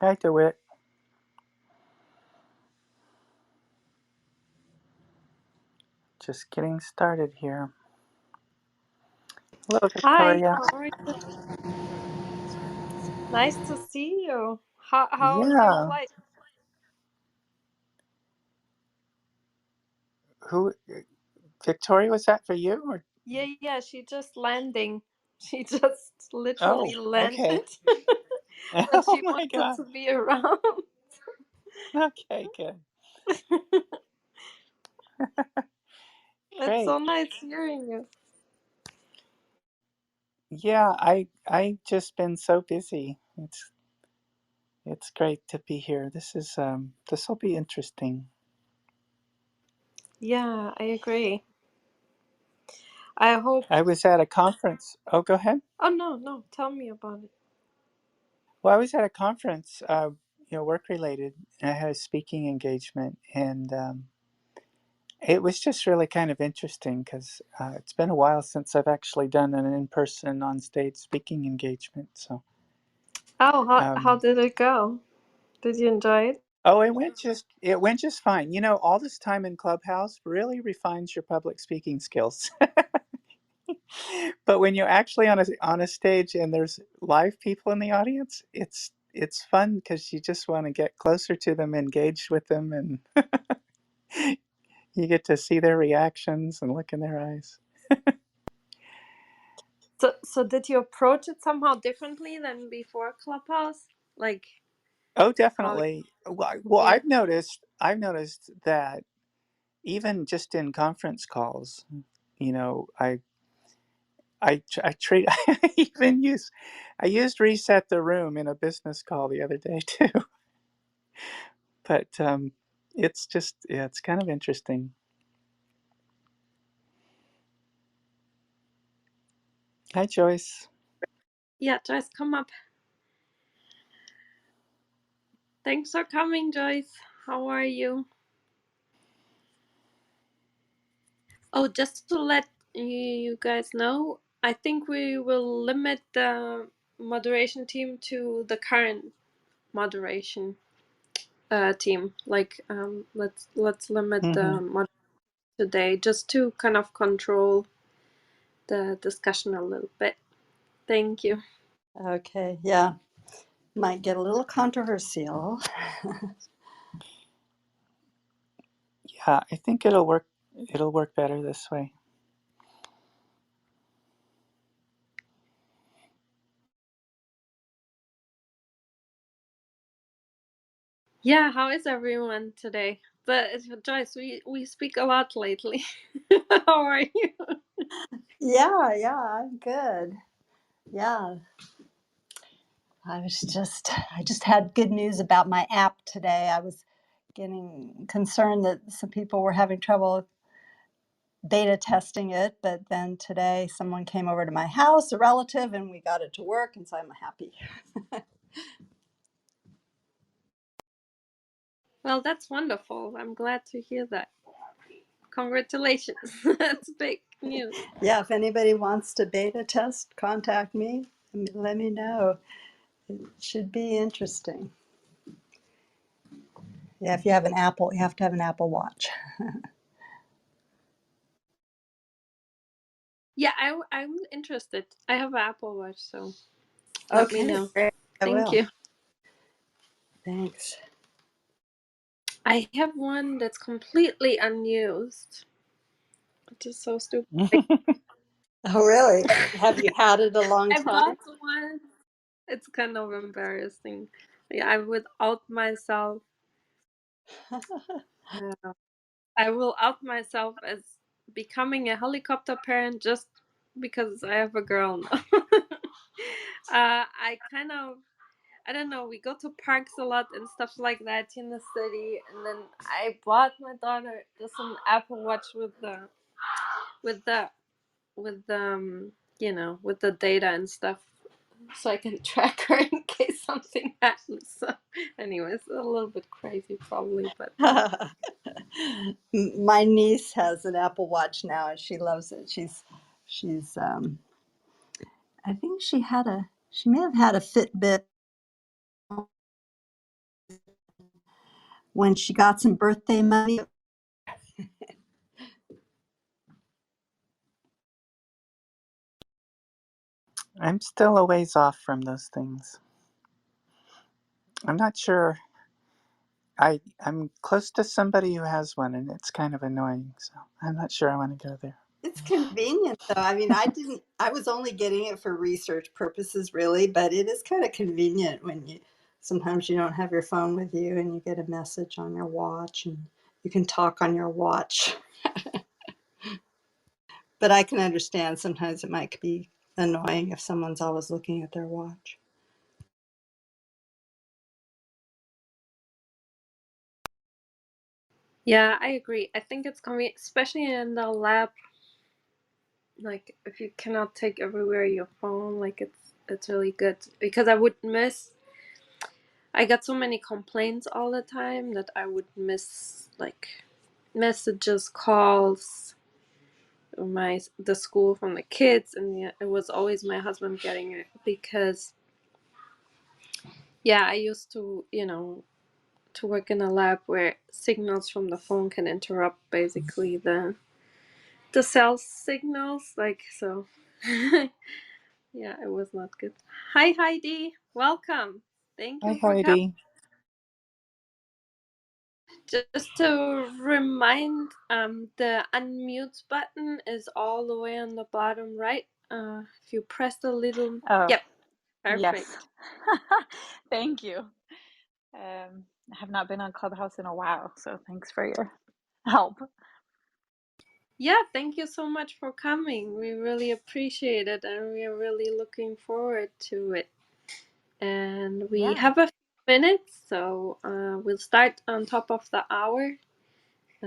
Hi, DeWitt. Just getting started here. Hello, Hi, Victoria. how are you? Nice to see you. How's your Yeah. flight? Who, Victoria, was that for you? Or? Yeah, she just landing. She just Oh, literally okay. landed, but Oh she my wanted God. to be around. Okay, good. It's so Great. nice hearing you. Yeah, I just been so busy. It's great to be here. This will be interesting. Yeah, I agree. I hope. I was at a conference. Oh, go ahead. Oh, no, tell me about it. Well, I was at a conference, work related, and I had a speaking engagement, and it was just really kind of interesting because it's been a while since I've actually done an in-person on-stage speaking engagement. So, Oh, how um, did it go? Did you enjoy it? oh, it went just fine. You know, all this time in Clubhouse really refines your public speaking skills. But when you're actually on a stage and there's live people in the audience, it's fun because you just want to get closer to them, engage with them, and you get to see their reactions and look in their eyes. So did you approach it somehow differently than before Clubhouse? Like Oh, how? definitely. Well, Yeah. I've noticed that even just in conference calls, you know, I treat I used reset the room in a business call the other day too. But it's just yeah, it's kind of interesting. Hi, Joyce. Yeah, Joyce, come up. Thanks for coming, Joyce. How are you? Oh, just to let you guys know, I think we will limit the moderation team to the current moderation team. Like, let's limit Hmm. the mod today just to kind of control the discussion a little bit. Thank you. Okay, yeah, might get a little controversial. Yeah, I think it'll work. It'll work better this way. Yeah, how is everyone today? But Joyce, we speak a lot lately. How are you? Yeah, I'm good. Yeah, I just had good news about my app today. I was getting concerned that some people were having trouble beta testing it, but then today someone came over to my house, a relative, and we got it to work, and so I'm happy. Well, that's wonderful. I'm glad to hear that. Congratulations. That's big news. Yeah, if anybody wants to beta test, contact me and let me know. It should be interesting. Yeah, if you have an Apple, you have to have an Apple Watch. Yeah, I'm interested. I have an Apple Watch, so let me Okay, know. great. I Thank will. you. Thanks. I have one that's completely unused, which is so stupid. Oh, really? Have you had it a long I time? bought one. It's kind of embarrassing. Yeah, I would out myself. Uh, I will out myself as becoming a helicopter parent just because I have a girl now. I kind of, I don't know, we go to parks a lot and stuff like that in the city, and then I bought my daughter just an Apple Watch with the with the with the data and stuff, so I can track her in case something happens. So, anyways, a little bit crazy probably, but My niece has an Apple Watch now and she loves it. She's I think she may have had a Fitbit when she got some birthday money. I'm still a ways off from those things. I'm not sure. I'm close to somebody who has one, and it's kind of annoying. So I'm not sure I want to go there. It's convenient though. I mean, I was only getting it for research purposes really, but it is kind of convenient when sometimes you don't have your phone with you and you get a message on your watch and you can talk on your watch. But I can understand sometimes it might be annoying if someone's always looking at their watch. Yeah, I agree. I think it's convenient, especially in the lab. Like, if you cannot take everywhere your phone, like it's really good because I got so many complaints all the time that I would miss like messages, calls, the school from the kids, and it was always my husband getting it because I used to to work in a lab where signals from the phone can interrupt basically the cell signals, like so. Yeah, it was not good. Hi Heidi, welcome. Thank Hi, you for coming. Heidi. Just to remind, the unmute button is all the way on the bottom right. If you press the little, Oh, yep, yes. perfect. Thank you. I have not been on Clubhouse in a while, so thanks for your help. Yeah, thank you so much for coming. We really appreciate it, and we are really looking forward to it. And we Yeah, have a few minutes, so we'll start on top of the hour.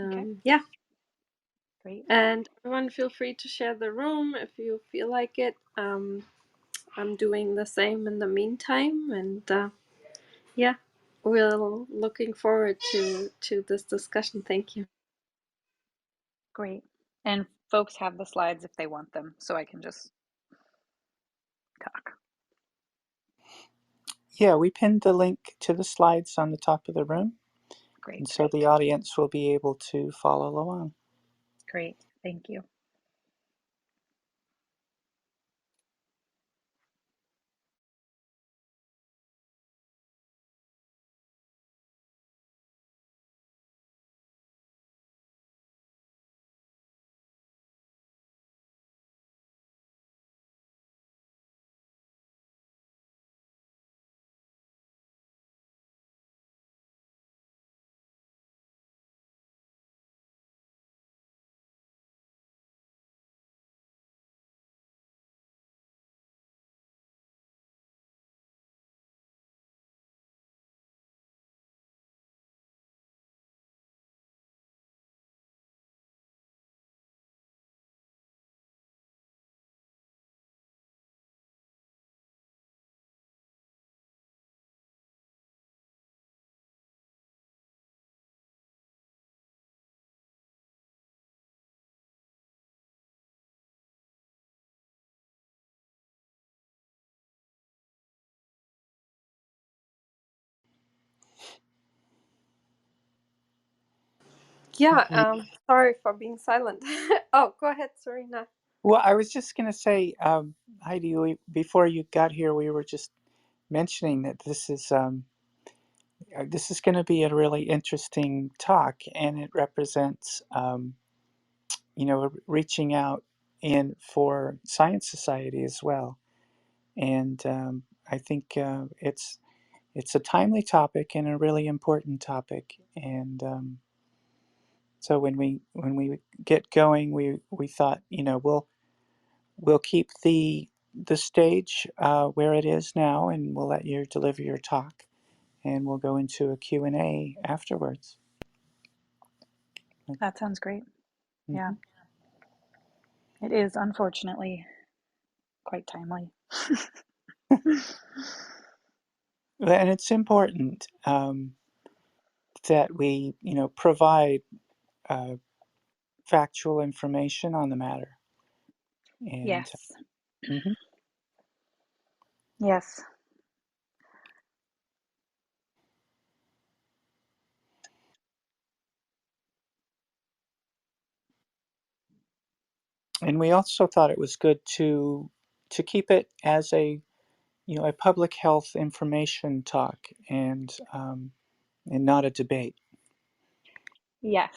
okay, Yeah, great, and everyone feel free to share the room if you feel like it. I'm doing the same in the meantime, and yeah, we're looking forward to this discussion. Thank you. great. And folks have the slides if they want them, so I can just talk. Yeah, we pinned the link to the slides on the top of the room, Great, and so the audience will be able to follow along. great. Thank you. Yeah, Okay. sorry for being silent. Oh, go ahead, Serena. Well, I was just going to say, Heidi, before you got here, we were just mentioning that this is going to be a really interesting talk, and it represents, reaching out in for science society as well. And I think it's a timely topic and a really important topic. And so when we get going, we thought, we'll keep the stage where it is now, and we'll let you deliver your talk, and we'll go into a Q&A afterwards. That sounds great. Yeah, Mhm. it is unfortunately quite timely. And it's important that we, provide uh, factual information on the matter. And Yes, mhm. yes. And we also thought it was good to keep it as a public health information talk and not a debate. Yes.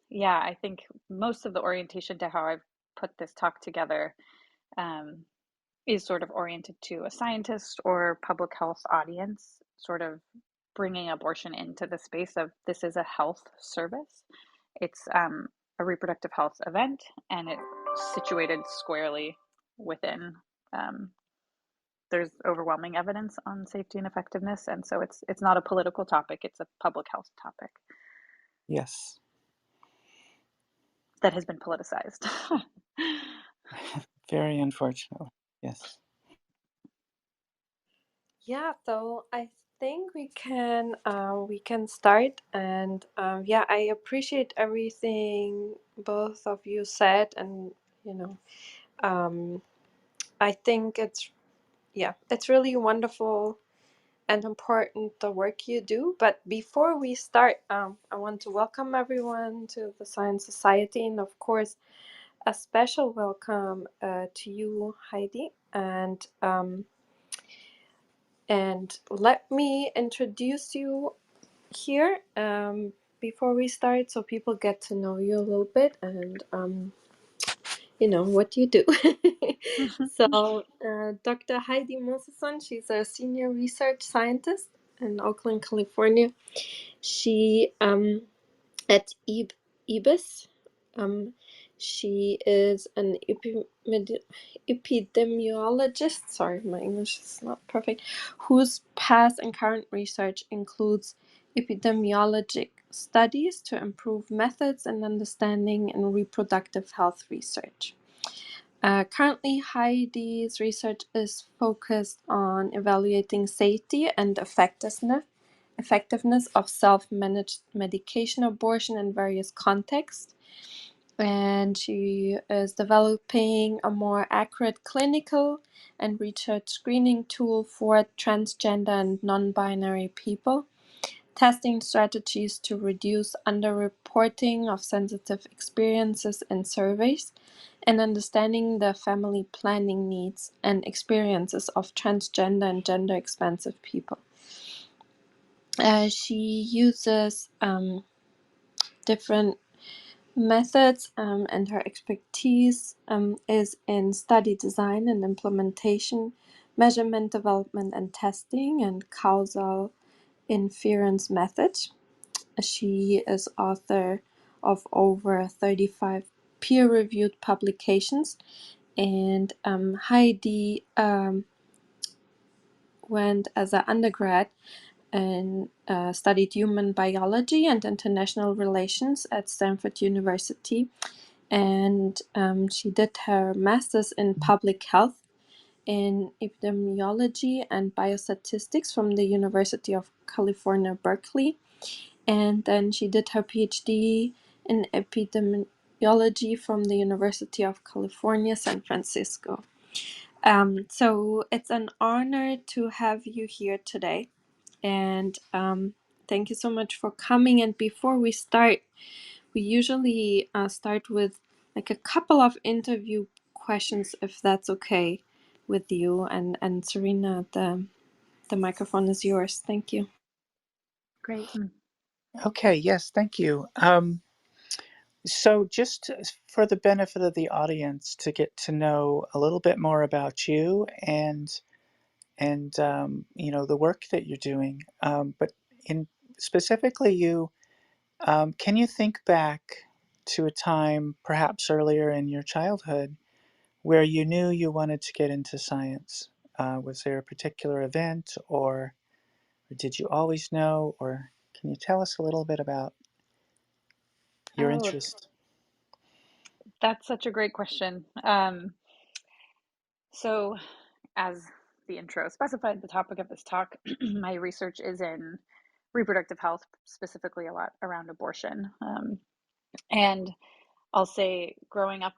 Yeah, I think most of the orientation to how I've put this talk together um, is sort of oriented to a scientist or public health audience, sort of bringing abortion into the space of this is a health service. It's a reproductive health event, and it's situated squarely within. Um, there's overwhelming evidence on safety and effectiveness, and so it's not a political topic; it's a public health topic Yes. that has been politicized. Very unfortunately. Yes. Yeah, so I think we can start, and yeah, I appreciate everything both of you said, and you know, um, I think it's really wonderful and important the work you do. But before we start, I want to welcome everyone to the Science Society, and of course, a special welcome to you, Heidi, and let me introduce you here before we start so people get to know you a little bit and what you do. So Dr. Heidi Moseson, she's a senior research scientist in Oakland, California. She at ibis, um, she is an epidemiologist. Sorry, my English is not perfect. Whose past and current research includes epidemiologic studies to improve methods and understanding in reproductive health research. Currently, Heidi's research is focused on evaluating safety and effectiveness of self-managed medication abortion in various contexts. And she is developing a more accurate clinical and research screening tool for transgender and non-binary people, testing strategies to reduce underreporting of sensitive experiences in surveys, and understanding the family planning needs and experiences of transgender and gender expansive people. She uses different methods, and her expertise is in study design and implementation, measurement development and testing, and causal inference methods. She is author of over 35 peer-reviewed publications, and Heidi went as an undergrad and studied human biology and international relations at Stanford University. And she did her master's in public health in epidemiology and biostatistics from the University of California, Berkeley. And then she did her PhD in epidemiology from the University of California, San Francisco. So it's an honor to have you here today. And thank you so much for coming. And before we start, we usually start with like a couple of interview questions, if that's okay with you. And Serena, the microphone is yours. Thank you. Great. Okay. Yes. Thank you. So, just for the benefit of the audience to get to know a little bit more about you and the work that you're doing, but in specifically you, can you think back to a time perhaps earlier in your childhood where you knew you wanted to get into science? Was there a particular event, or did you always know, or can you tell us a little bit about your Oh, interest? that's such a great question. So, as the intro specified, the topic of this talk, my research is in reproductive health, specifically a lot around abortion. And I'll say, growing up,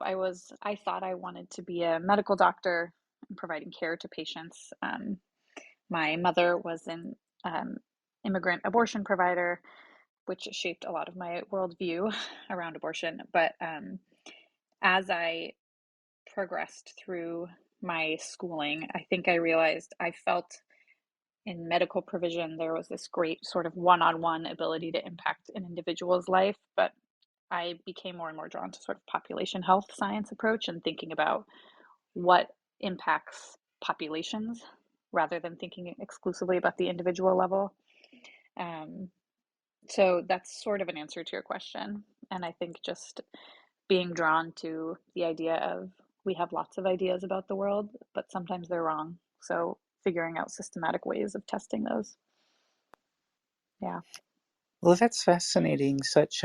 I thought I wanted to be a medical doctor and providing care to patients. My mother was an immigrant abortion provider, which shaped a lot of my worldview around abortion. But as I progressed through my schooling, I think I realized I felt in medical provision there was this great sort of one-on-one ability to impact an individual's life, but I became more and more drawn to sort of population health science approach and thinking about what impacts populations rather than thinking exclusively about the individual level. Um, so that's sort of an answer to your question. And I think just being drawn to the idea of we have lots of ideas about the world, but sometimes they're wrong. So figuring out systematic ways of testing those. Yeah. Well, that's fascinating. Such,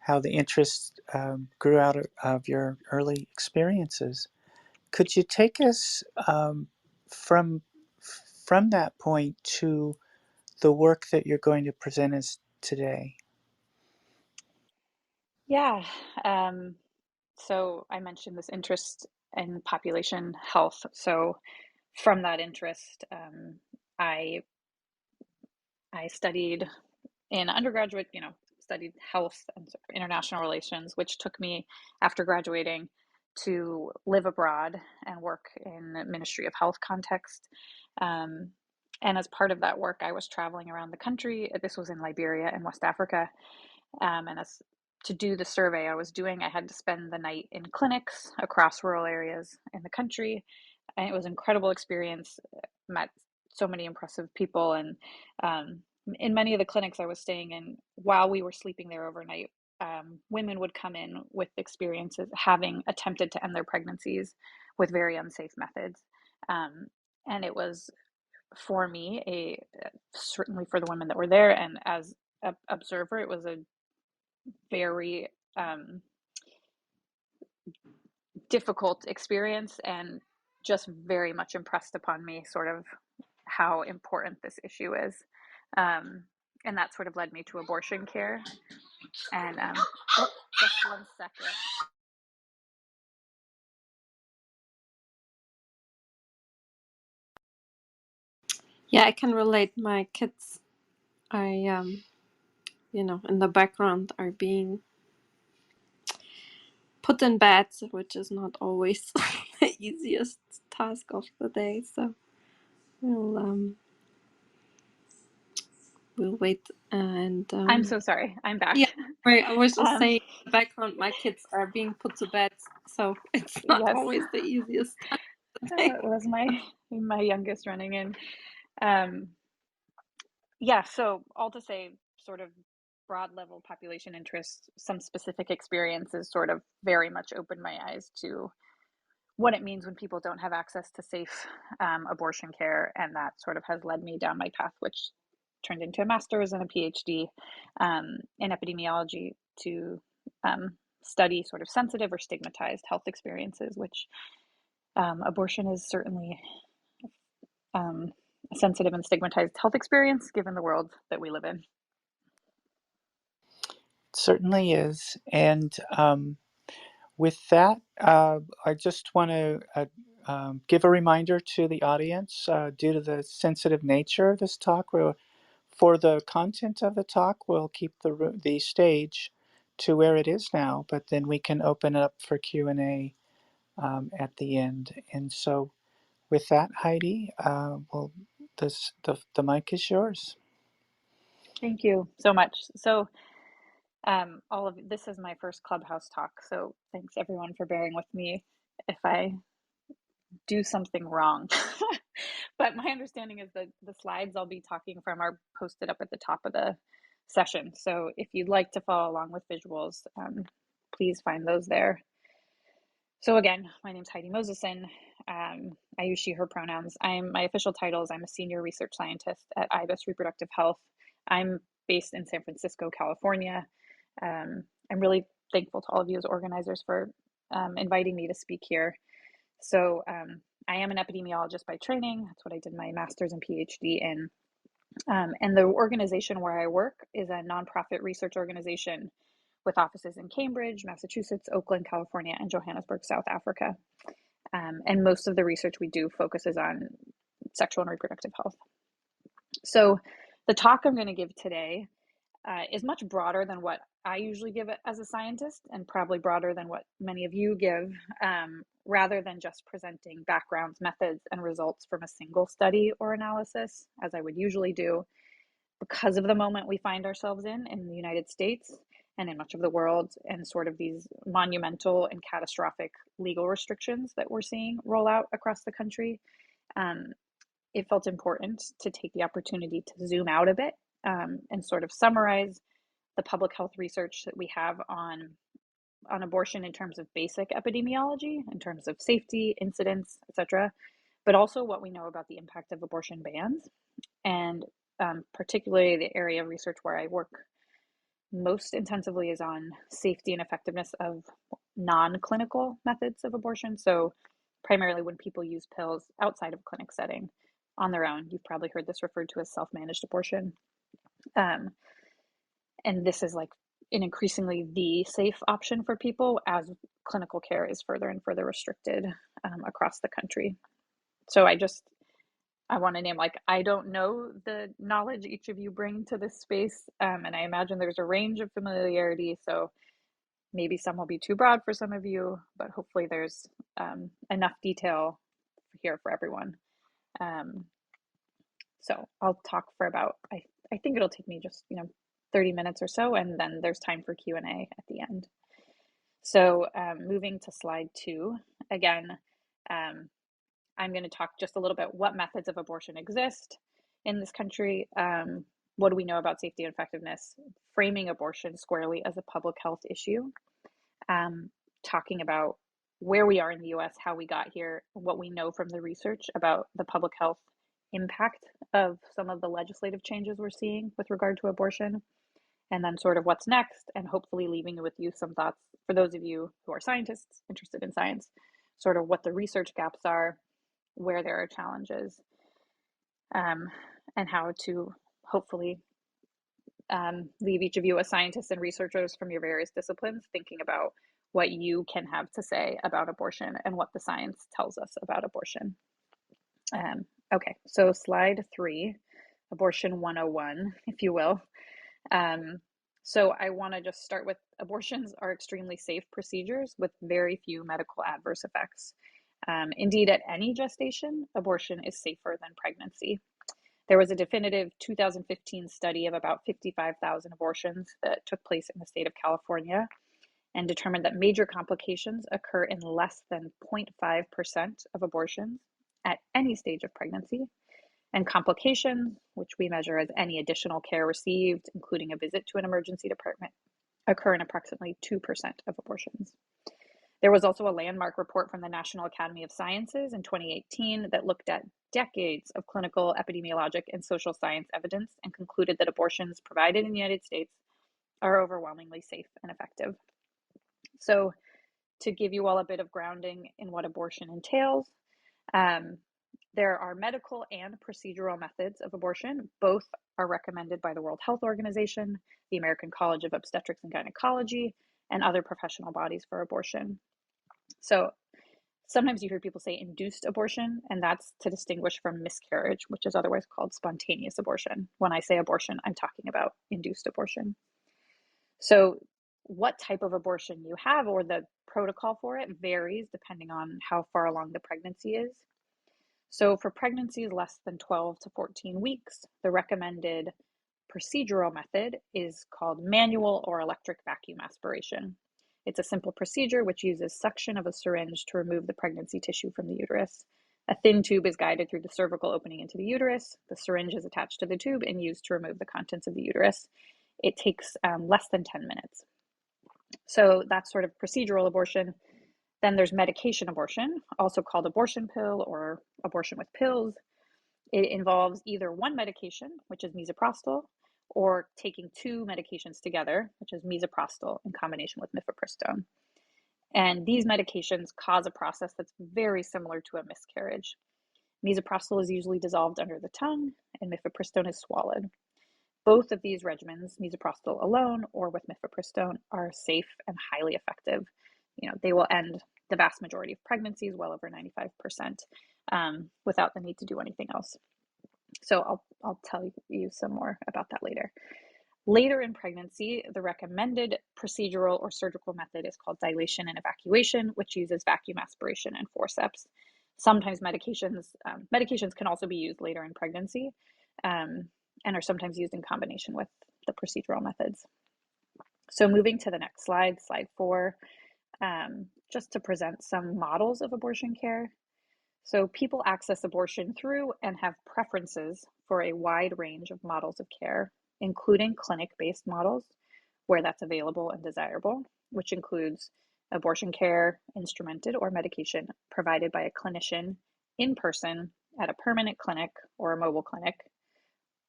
how the interest grew out of your early experiences. Could you take us from from that point to the work that you're going to present us today? Yeah. So I mentioned this interest in population health. So from that interest, I I studied in undergraduate, studied health and sort of international relations, which took me after graduating to live abroad and work in the Ministry of Health context. Um, and as part of that work, I was traveling around the country. This was in Liberia and West Africa. And as to do the survey I was doing, I had to spend the night in clinics across rural areas in the country. And it was an incredible experience. Met so many impressive people. And in many of the clinics I was staying in, while we were sleeping there overnight, women would come in with experiences having attempted to end their pregnancies with very unsafe methods. Um, and it was for me, certainly for the women that were there, and as an observer, it was a very difficult experience and just very much impressed upon me sort of how important this issue is. And that sort of led me to abortion care. And just 1 second. Yeah, I can relate. My kids, I in the background are being put in beds, which is not always the easiest task of the day. So we'll we'll wait and I'm so sorry. I'm back. yeah. Right, I was just Um, saying, in the background, my kids are being put to bed, so it's not yes, always the easiest time of the day. it was my youngest running in. Um, yeah, so all to say, sort of broad level population interest, some specific experiences sort of very much opened my eyes to what it means when people don't have access to safe abortion care. And that sort of has led me down my path, which turned into a master's and a PhD in epidemiology to study sort of sensitive or stigmatized health experiences, which abortion is certainly a sensitive and stigmatized health experience given the world that we live in. It certainly is. And with that, I just want to give a reminder to the audience due to the sensitive nature of this talk. For the content of the talk, we'll keep the stage to where it is now, but then we can open it up for Q&A at the end. And so with that, Heidi, the mic is yours. Thank you so much. So all of this is my first Clubhouse talk, so thanks everyone for bearing with me if I do something wrong. But my understanding is that the slides I'll be talking from are posted up at the top of the session. So if you'd like to follow along with visuals, please find those there. So again, my name's Heidi Moseson. I use she, her pronouns. My official title is I'm a senior research scientist at IBIS Reproductive Health. I'm based in San Francisco, California. I'm really thankful to all of you as organizers for inviting me to speak here. So I am an epidemiologist by training. That's what I did my master's and PhD in. And the organization where I work is a nonprofit research organization with offices in Cambridge, Massachusetts, Oakland, California, and Johannesburg, South Africa. And most of the research we do focuses on sexual and reproductive health. So the talk I'm going to give today is much broader than what I usually give it as a scientist, and probably broader than what many of you give, rather than just presenting backgrounds, methods, and results from a single study or analysis, as I would usually do. Because of the moment we find ourselves in the United States and in much of the world, and sort of these monumental and catastrophic legal restrictions that we're seeing roll out across the country, it felt important to take the opportunity to zoom out a bit, and sort of summarize the public health research that we have on abortion in terms of basic epidemiology, in terms of safety, incidence, etc., but also what we know about the impact of abortion bans. And particularly the area of research where I work most intensively is on safety and effectiveness of non-clinical methods of abortion. So primarily when people use pills outside of clinic setting on their own. You've probably heard this referred to as self-managed abortion. And this is like an increasingly the safe option for people as clinical care is further and further restricted across the country. So I want to name, like, I don't know the knowledge each of you bring to this space, and I imagine there's a range of familiarity, so maybe some will be too broad for some of you, but hopefully there's enough detail here for everyone. So I'll talk for about, I think it'll take me just 30 minutes or so, and then there's time for Q&A at the end. So moving to slide 2, again, I'm going to talk just a little bit what methods of abortion exist in this country, what do we know about safety and effectiveness, framing abortion squarely as a public health issue, talking about where we are in the US, how we got here, what we know from the research about the public health impact of some of the legislative changes we're seeing with regard to abortion, and then sort of what's next, and hopefully leaving with you some thoughts for those of you who are scientists interested in science, sort of what the research gaps are, where there are challenges, and how to hopefully leave each of you as scientists and researchers from your various disciplines thinking about what you can have to say about abortion and what the science tells us about abortion. Okay, so slide 3, abortion 101, if you will. So I want to just start with abortions are extremely safe procedures with very few medical adverse effects. Indeed, at any gestation, abortion is safer than pregnancy. There was a definitive 2015 study of about 55,000 abortions that took place in the state of California and determined that major complications occur in less than 0.5% of abortions at any stage of pregnancy. And complications, which we measure as any additional care received, including a visit to an emergency department, occur in approximately 2% of abortions. There was also a landmark report from the National Academy of Sciences in 2018 that looked at decades of clinical, epidemiologic, and social science evidence and concluded that abortions provided in the United States are overwhelmingly safe and effective. So to give you all a bit of grounding in what abortion entails, there are medical and procedural methods of abortion. Both are recommended by the World Health Organization, the American College of Obstetrics and Gynecology, and other professional bodies for abortion. So sometimes you hear people say induced abortion, and that's to distinguish from miscarriage, which is otherwise called spontaneous abortion. When I say abortion, I'm talking about induced abortion. So what type of abortion you have or the protocol for it varies depending on how far along the pregnancy is. So for pregnancies less than 12 to 14 weeks, the recommended procedural method is called manual or electric vacuum aspiration. It's a simple procedure which uses suction of a syringe to remove the pregnancy tissue from the uterus. A thin tube is guided through the cervical opening into the uterus. The syringe is attached to the tube and used to remove the contents of the uterus. It takes less than 10 minutes. So that's sort of procedural abortion. Then there's medication abortion, also called abortion pill or abortion with pills. It involves either one medication, which is misoprostol, or taking 2 medications together, which is misoprostol in combination with mifepristone. And these medications cause a process that's very similar to a miscarriage. Misoprostol is usually dissolved under the tongue, and mifepristone is swallowed. Both of these regimens, misoprostol alone or with mifepristone, are safe and highly effective. They will end the vast majority of pregnancies, well over 95%, without the need to do anything else. So I'll tell you some more about that later. Later in pregnancy, the recommended procedural or surgical method is called dilation and evacuation, which uses vacuum aspiration and forceps. Sometimes medications can also be used later in pregnancy, and are sometimes used in combination with the procedural methods. So moving to the next slide, slide 4, just to present some models of abortion care. So people access abortion through and have preferences for a wide range of models of care, including clinic-based models where that's available and desirable, which includes abortion care, instrumented or medication provided by a clinician in person at a permanent clinic or a mobile clinic.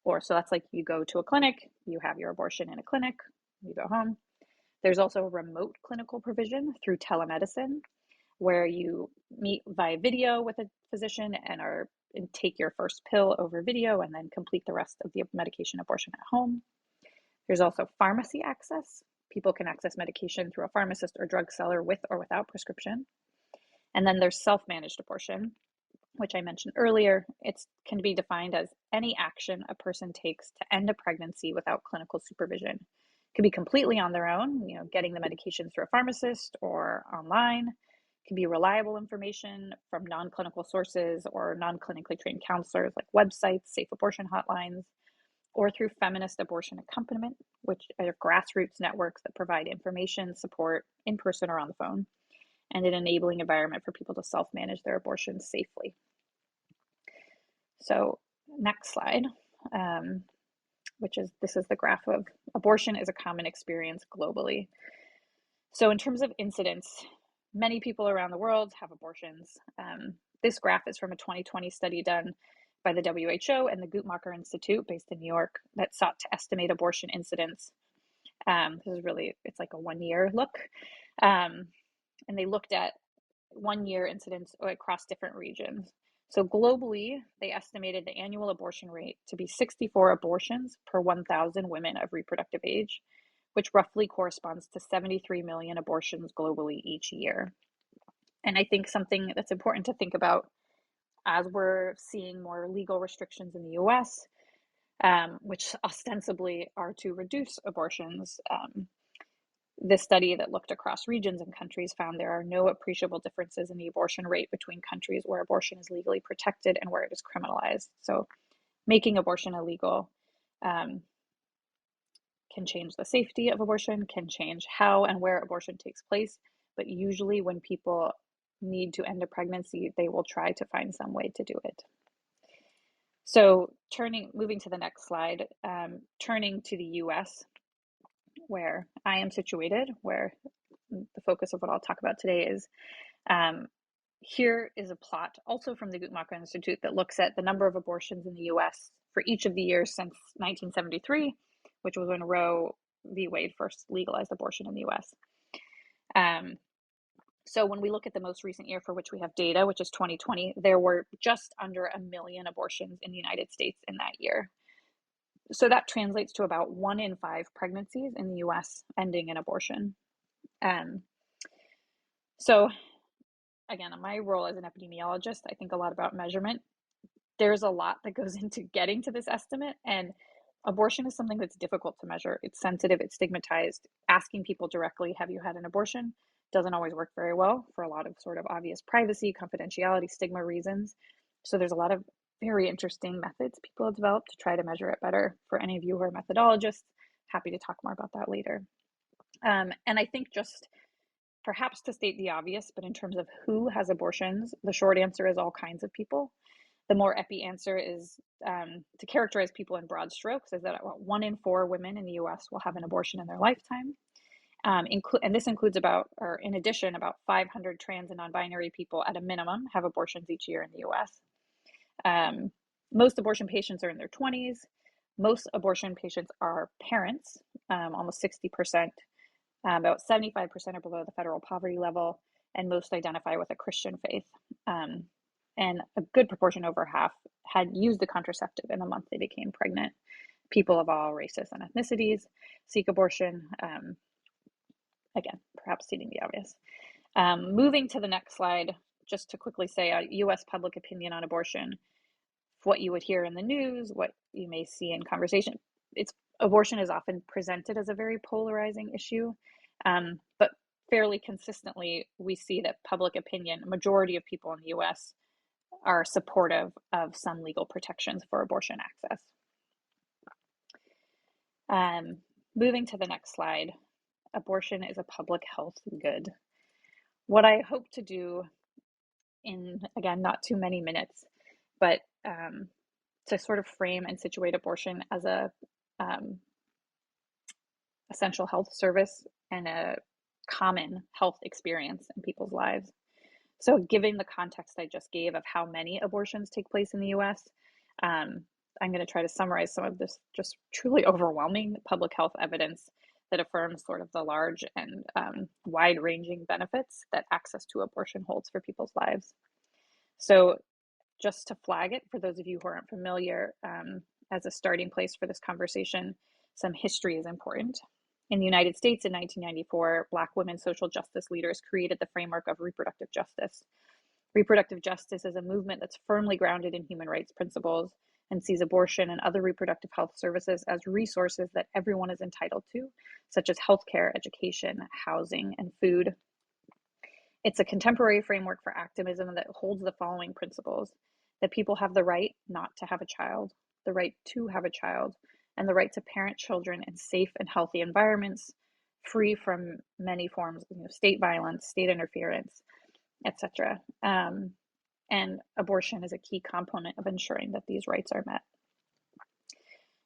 Or so that's like you go to a clinic, you have your abortion in a clinic, you go home. There's also remote clinical provision through telemedicine, where you meet via video with a physician and take your first pill over video and then complete the rest of the medication abortion at home. There's also pharmacy access. People can access medication through a pharmacist or drug seller with or without prescription. And then there's self-managed abortion, which I mentioned earlier. It can be defined as any action a person takes to end a pregnancy without clinical supervision. It can be completely on their own, getting the medication through a pharmacist or online. It can be reliable information from non-clinical sources or non-clinically trained counselors like websites, safe abortion hotlines, or through feminist abortion accompaniment, which are grassroots networks that provide information, support in person or on the phone, and an enabling environment for people to self-manage their abortions safely. So next slide, this is the graph of abortion is a common experience globally. So in terms of incidence, many people around the world have abortions. This graph is from a 2020 study done by the WHO and the Guttmacher Institute based in New York that sought to estimate abortion incidence. It's like a 1-year look. And they looked at 1-year incidence across different regions. So globally, they estimated the annual abortion rate to be 64 abortions per 1,000 women of reproductive age, which roughly corresponds to 73 million abortions globally each year. And I think something that's important to think about as we're seeing more legal restrictions in the US, which ostensibly are to reduce abortions, this study that looked across regions and countries found there are no appreciable differences in the abortion rate between countries where abortion is legally protected and where it is criminalized. So making abortion illegal can change the safety of abortion, can change how and where abortion takes place, but usually when people need to end a pregnancy, they will try to find some way to do it. So moving to the next slide, turning to the US, where I am situated, where the focus of what I'll talk about today is, here is a plot also from the Guttmacher Institute that looks at the number of abortions in the US for each of the years since 1973, which was when Roe v. Wade first legalized abortion in the US. So when we look at the most recent year for which we have data, which is 2020, there were just under 1 million abortions in the United States in that year. So that translates to about 1 in 5 pregnancies in the US ending in abortion. So again, in my role as an epidemiologist, I think a lot about measurement. There's a lot that goes into getting to this estimate, and abortion is something that's difficult to measure. It's sensitive, it's stigmatized. Asking people directly, have you had an abortion, doesn't always work very well for a lot of sort of obvious privacy, confidentiality, stigma reasons. So there's a lot of very interesting methods people have developed to try to measure it better. For any of you who are methodologists, happy to talk more about that later. And I think just perhaps to state the obvious, but in terms of who has abortions, the short answer is all kinds of people. The more epi answer is to characterize people in broad strokes, is that 1 in 4 women in the US will have an abortion in their lifetime. And this includes in addition, about 500 trans and non-binary people at a minimum have abortions each year in the US. Most abortion patients are in their 20s. Most abortion patients are parents, almost 60%. About 75% are below the federal poverty level, and most identify with a Christian faith. And a good proportion, over half, had used the contraceptive in the month they became pregnant. People of all races and ethnicities seek abortion. Again, perhaps stating the obvious. Moving to the next slide, just to quickly say US public opinion on abortion, what you would hear in the news, what you may see in conversation, it's Abortion is often presented as a very polarizing issue, but fairly consistently, we see that public opinion, a majority of people in the US, are supportive of some legal protections for abortion access. Moving to the next slide, abortion is a public health good. What I hope to do in, again, not too many minutes, but to sort of frame and situate abortion as a essential health service and a common health experience in people's lives. So given the context I just gave of how many abortions take place in the US, I'm going to try to summarize some of this just truly overwhelming public health evidence that affirms sort of the large and wide-ranging benefits that access to abortion holds for people's lives. So just to flag it, for those of you who aren't familiar, as a starting place for this conversation, some history is important. In the United States in 1994, Black women social justice leaders created the framework of reproductive justice. Reproductive justice is a movement that's firmly grounded in human rights principles and sees abortion and other reproductive health services as resources that everyone is entitled to, such as healthcare, education, housing, and food. It's a contemporary framework for activism that holds the following principles: that people have the right not to have a child, the right to have a child, and the right to parent children in safe and healthy environments, free from many forms of state violence, state interference, etc. And abortion is a key component of ensuring that these rights are met.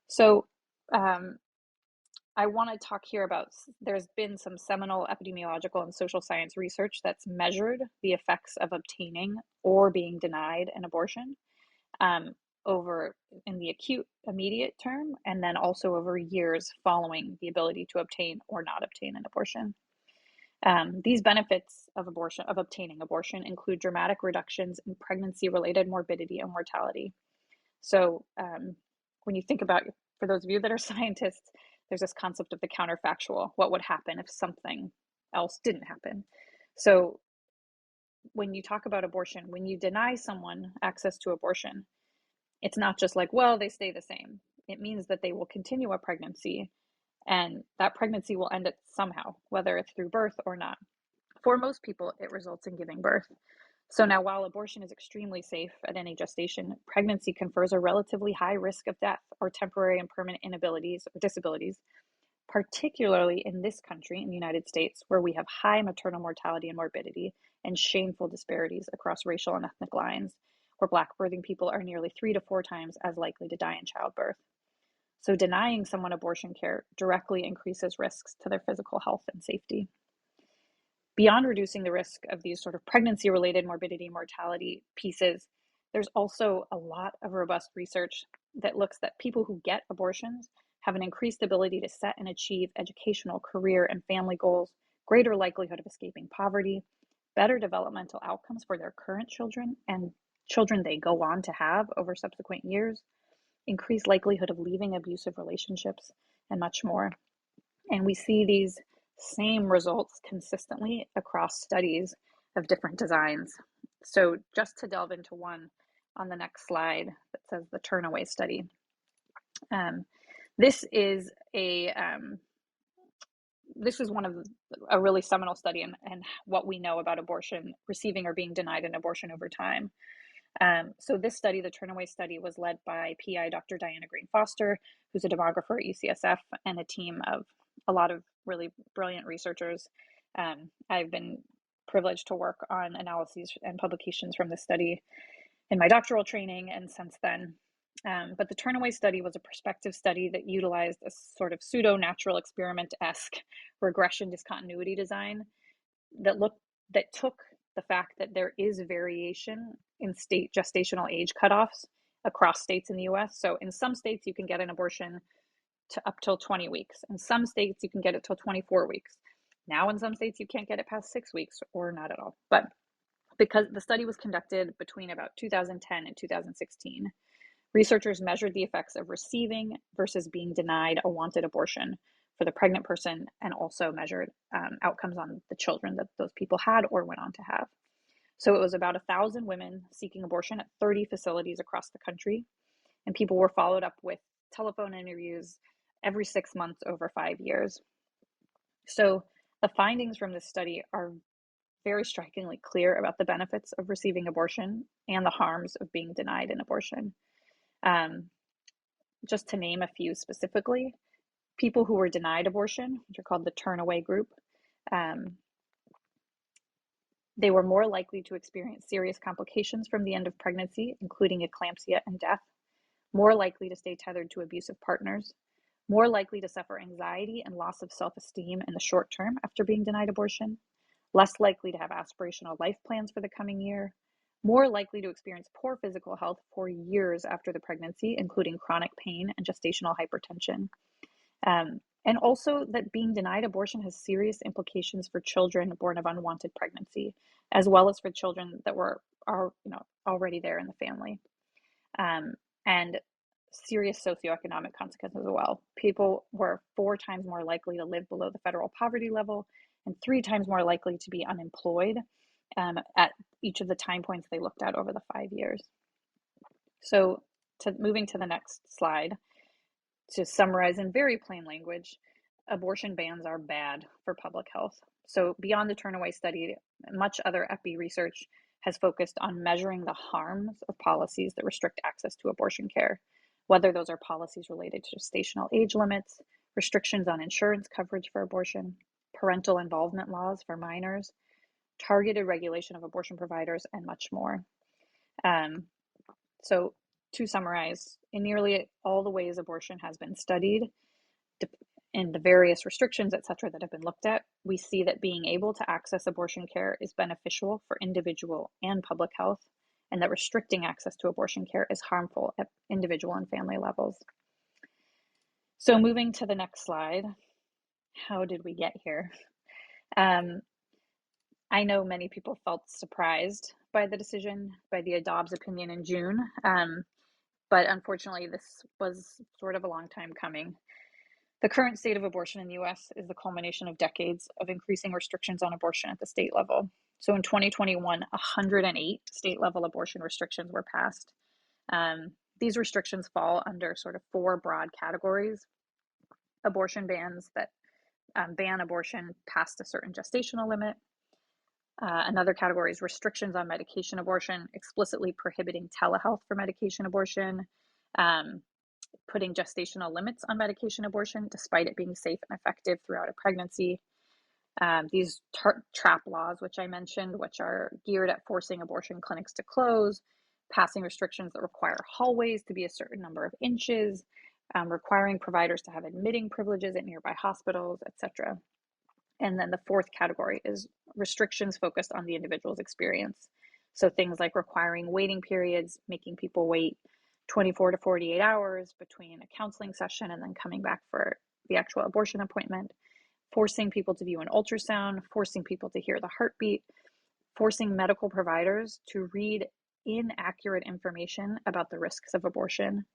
So I want to talk here about, there's been some seminal epidemiological and social science research that's measured the effects of obtaining or being denied an abortion over in the acute immediate term, and then also over years following the ability to obtain or not obtain an abortion. These benefits of obtaining abortion include dramatic reductions in pregnancy-related morbidity and mortality. So when you think about, for those of you that are scientists, there's this concept of the counterfactual. What would happen if something else didn't happen? So when you talk about abortion, when you deny someone access to abortion, it's not just like, well, they stay the same. It means that they will continue a pregnancy, and that pregnancy will end it somehow, whether it's through birth or not. For most people, it results in giving birth. So now, while abortion is extremely safe at any gestation, pregnancy confers a relatively high risk of death or temporary and permanent inabilities or disabilities, particularly in this country, in the United States, where we have high maternal mortality and morbidity and shameful disparities across racial and ethnic lines, where Black birthing people are nearly 3 to 4 times as likely to die in childbirth. So denying someone abortion care directly increases risks to their physical health and safety. Beyond reducing the risk of these sort of pregnancy-related morbidity and mortality pieces, there's also a lot of robust research that looks that people who get abortions have an increased ability to set and achieve educational, career, and family goals, greater likelihood of escaping poverty, better developmental outcomes for their current children and children they go on to have over subsequent years, increased likelihood of leaving abusive relationships, and much more. And we see these same results consistently across studies of different designs. So just to delve into one on the next slide that says the Turnaway study. This is one of a really seminal study and what we know about abortion, receiving or being denied an abortion over time. So this study, the Turnaway study, was led by PI Dr. Diana Green Foster, who's a demographer at UCSF, and a team of a lot of really brilliant researchers. I've been privileged to work on analyses and publications from this study in my doctoral training and since then. But the Turnaway study was a prospective study that utilized a sort of pseudo-natural experiment-esque regression discontinuity design that took the fact that there is variation in state gestational age cutoffs across states in the US. So in some states, you can get an abortion to up till 20 weeks. In some states, you can get it till 24 weeks. Now, in some states, you can't get it past 6 weeks or not at all. But because the study was conducted between about 2010 and 2016, researchers measured the effects of receiving versus being denied a wanted abortion for the pregnant person, and also measured outcomes on the children that those people had or went on to have. So it was about 1,000 women seeking abortion at 30 facilities across the country, and people were followed up with telephone interviews, every 6 months over 5 years. So the findings from this study are very strikingly clear about the benefits of receiving abortion and the harms of being denied an abortion. Just to name a few specifically, people who were denied abortion, which are called the turn-away group, they were more likely to experience serious complications from the end of pregnancy, including eclampsia and death, more likely to stay tethered to abusive partners, more likely to suffer anxiety and loss of self-esteem in the short term after being denied abortion, less likely to have aspirational life plans for the coming year, more likely to experience poor physical health for years after the pregnancy, including chronic pain and gestational hypertension. And also that being denied abortion has serious implications for children born of unwanted pregnancy, as well as for children that are already there in the family. And serious socioeconomic consequences as well. People were 4 times more likely to live below the federal poverty level and 3 times more likely to be unemployed at each of the time points they looked at over the 5 years. So moving to the next slide, to summarize in very plain language, abortion bans are bad for public health. So beyond the Turnaway study, much other epi research has focused on measuring the harms of policies that restrict access to abortion care, whether those are policies related to gestational age limits, restrictions on insurance coverage for abortion, parental involvement laws for minors, targeted regulation of abortion providers, and much more. So to summarize, in nearly all the ways abortion has been studied, in the various restrictions, et cetera, that have been looked at, we see that being able to access abortion care is beneficial for individual and public health, and that restricting access to abortion care is harmful at individual and family levels. So moving to the next slide, how did we get here? I know many people felt surprised by the decision, by the Dobbs opinion in June, but unfortunately this was sort of a long time coming. The current state of abortion in the US is the culmination of decades of increasing restrictions on abortion at the state level. So in 2021, 108 state level abortion restrictions were passed. These restrictions fall under sort of 4 broad categories: abortion bans that ban abortion past a certain gestational limit. Another category is restrictions on medication abortion, explicitly prohibiting telehealth for medication abortion, putting gestational limits on medication abortion despite it being safe and effective throughout a pregnancy. These trap laws, which I mentioned, which are geared at forcing abortion clinics to close, passing restrictions that require hallways to be a certain number of inches, requiring providers to have admitting privileges at nearby hospitals, etc. And then the 4th category is restrictions focused on the individual's experience. So things like requiring waiting periods, making people wait 24 to 48 hours between a counseling session and then coming back for the actual abortion appointment, forcing people to view an ultrasound, forcing people to hear the heartbeat, forcing medical providers to read inaccurate information about the risks of abortion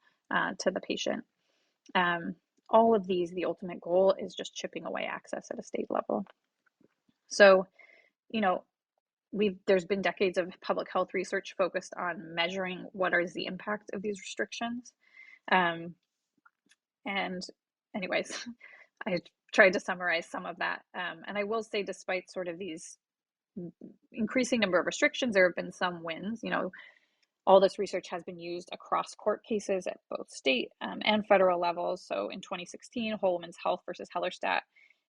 to the patient. All of these, the ultimate goal is just chipping away access at a state level. So, there's been decades of public health research focused on measuring what is the impact of these restrictions. And anyways, I tried to summarize some of that. And I will say, despite sort of these increasing number of restrictions, there have been some wins. All this research has been used across court cases at both state and federal levels. So in 2016, Whole Woman's Health versus Hellerstadt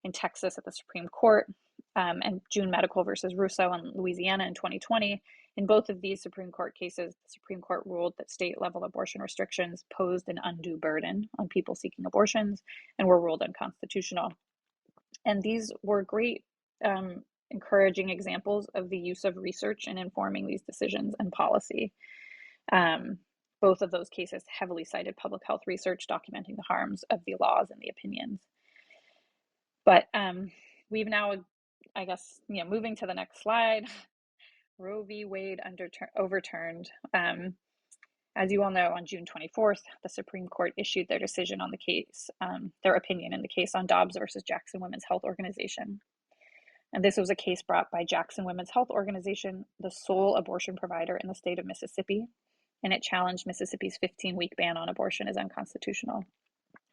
in Texas at the Supreme Court, and June Medical versus Russo in Louisiana in 2020. In both of these Supreme Court cases, the Supreme Court ruled that state-level abortion restrictions posed an undue burden on people seeking abortions and were ruled unconstitutional. And these were great, encouraging examples of the use of research in informing these decisions and policy. Both of those cases heavily cited public health research documenting the harms of the laws and the opinions. But we've now, I guess, moving to the next slide, Roe v. Wade overturned. As you all know, on June 24th, the Supreme Court issued their decision on the case, their opinion in the case on Dobbs versus Jackson Women's Health Organization. And this was a case brought by Jackson Women's Health Organization, the sole abortion provider in the state of Mississippi, and it challenged Mississippi's 15-week ban on abortion as unconstitutional.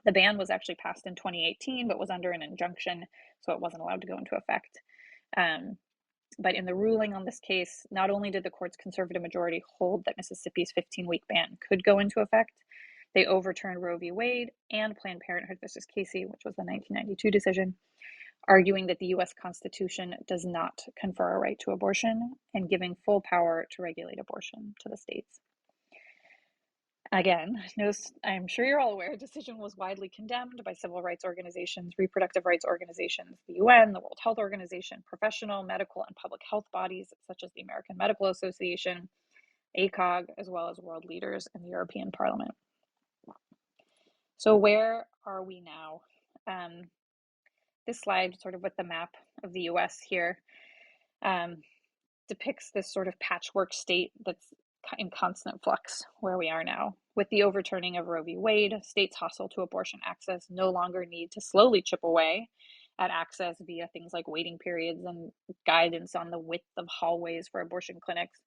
The ban was actually passed in 2018, but was under an injunction, so it wasn't allowed to go into effect. But in the ruling on this case, not only did the court's conservative majority hold that Mississippi's 15-week ban could go into effect, they overturned Roe v. Wade and Planned Parenthood versus Casey, which was the 1992 decision, arguing that the US Constitution does not confer a right to abortion and giving full power to regulate abortion to the states. Again, I'm sure you're all aware, the decision was widely condemned by civil rights organizations, reproductive rights organizations, the UN, the World Health Organization, professional, medical, and public health bodies such as the American Medical Association, ACOG, as well as world leaders in the European Parliament. So where are we now? This slide, sort of with the map of the US here, depicts this sort of patchwork state that's in constant flux where we are now. With the overturning of Roe v. Wade, states hostile to abortion access no longer need to slowly chip away at access via things like waiting periods and guidance on the width of hallways for abortion clinics.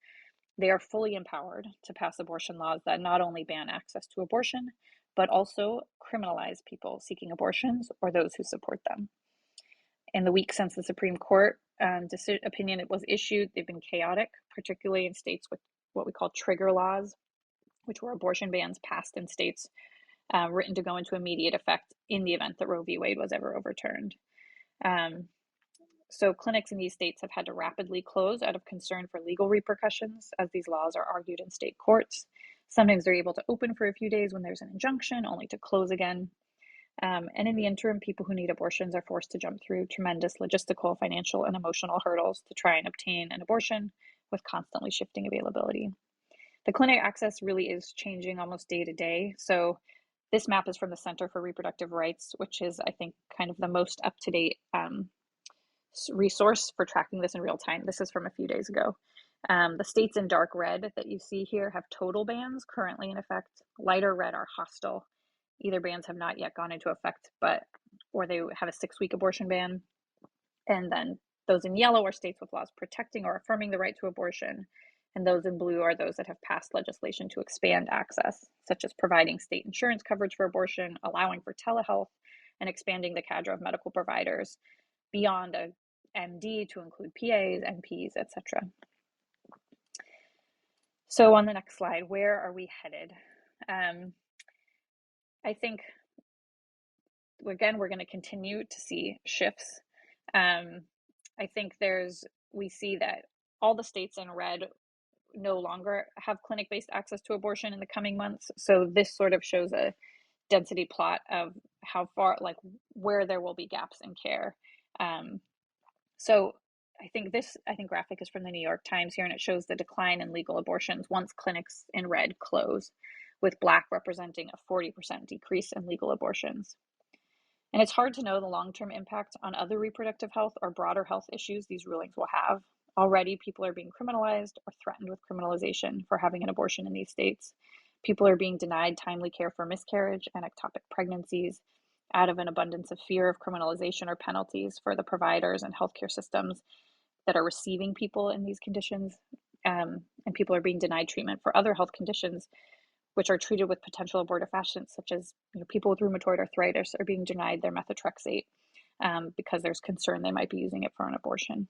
They are fully empowered to pass abortion laws that not only ban access to abortion, but also criminalize people seeking abortions or those who support them. In the week since the Supreme Court opinion was issued, they've been chaotic, particularly in states with what we call trigger laws, which were abortion bans passed in states written to go into immediate effect in the event that Roe v. Wade was ever overturned. So clinics in these states have had to rapidly close out of concern for legal repercussions as these laws are argued in state courts. Sometimes they're able to open for a few days when there's an injunction, only to close again. And in the interim, people who need abortions are forced to jump through tremendous logistical, financial, and emotional hurdles to try and obtain an abortion with constantly shifting availability. The clinic access really is changing almost day to day. So this map is from the Center for Reproductive Rights, which is, I think, kind of the most up-to-date resource for tracking this in real time. This is from a few days ago. The states in dark red that you see here have total bans currently in effect. Lighter red are hostile. Either bans have not yet gone into effect, or they have a 6-week abortion ban. And then those in yellow are states with laws protecting or affirming the right to abortion. And those in blue are those that have passed legislation to expand access, such as providing state insurance coverage for abortion, allowing for telehealth, and expanding the cadre of medical providers beyond a MD to include PAs, NPs, etc. So on the next slide, where are we headed? I think, again, we're going to continue to see shifts. I think we see that all the states in red no longer have clinic-based access to abortion in the coming months. So this sort of shows a density plot of how far, like where there will be gaps in care. So I think graphic is from the New York Times here, and it shows the decline in legal abortions once clinics in red close, with black representing a 40% decrease in legal abortions. And it's hard to know the long-term impact on other reproductive health or broader health issues these rulings will have. Already, people are being criminalized or threatened with criminalization for having an abortion in these states. People are being denied timely care for miscarriage and ectopic pregnancies out of an abundance of fear of criminalization or penalties for the providers and healthcare systems that are receiving people in these conditions. And people are being denied treatment for other health conditions which are treated with potential abortive facets, such as people with rheumatoid arthritis are being denied their methotrexate because there's concern they might be using it for an abortion.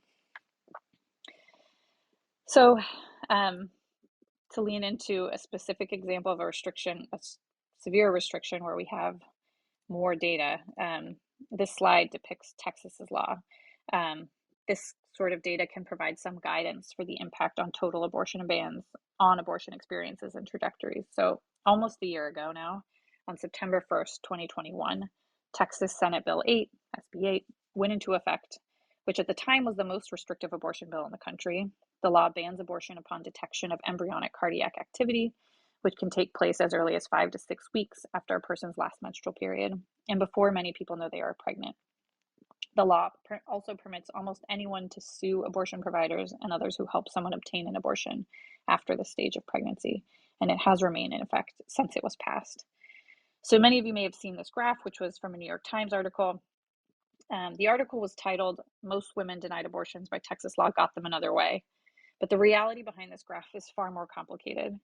So to lean into a specific example of a restriction, a severe restriction where we have more data, this slide depicts Texas's law. This sort of data can provide some guidance for the impact on total abortion bans on abortion experiences and trajectories. So almost a year ago now, on September 1st, 2021, Texas Senate Bill 8, SB 8, went into effect, which at the time was the most restrictive abortion bill in the country. The law bans abortion upon detection of embryonic cardiac activity, which can take place as early as 5 to 6 weeks after a person's last menstrual period, and before many people know they are pregnant. The law also permits almost anyone to sue abortion providers and others who help someone obtain an abortion after the stage of pregnancy, and it has remained in effect since it was passed. So many of you may have seen this graph, which was from a New York Times article. The article was titled, "Most Women Denied Abortions by Texas Law Got Them Another Way." But the reality behind this graph is far more complicated.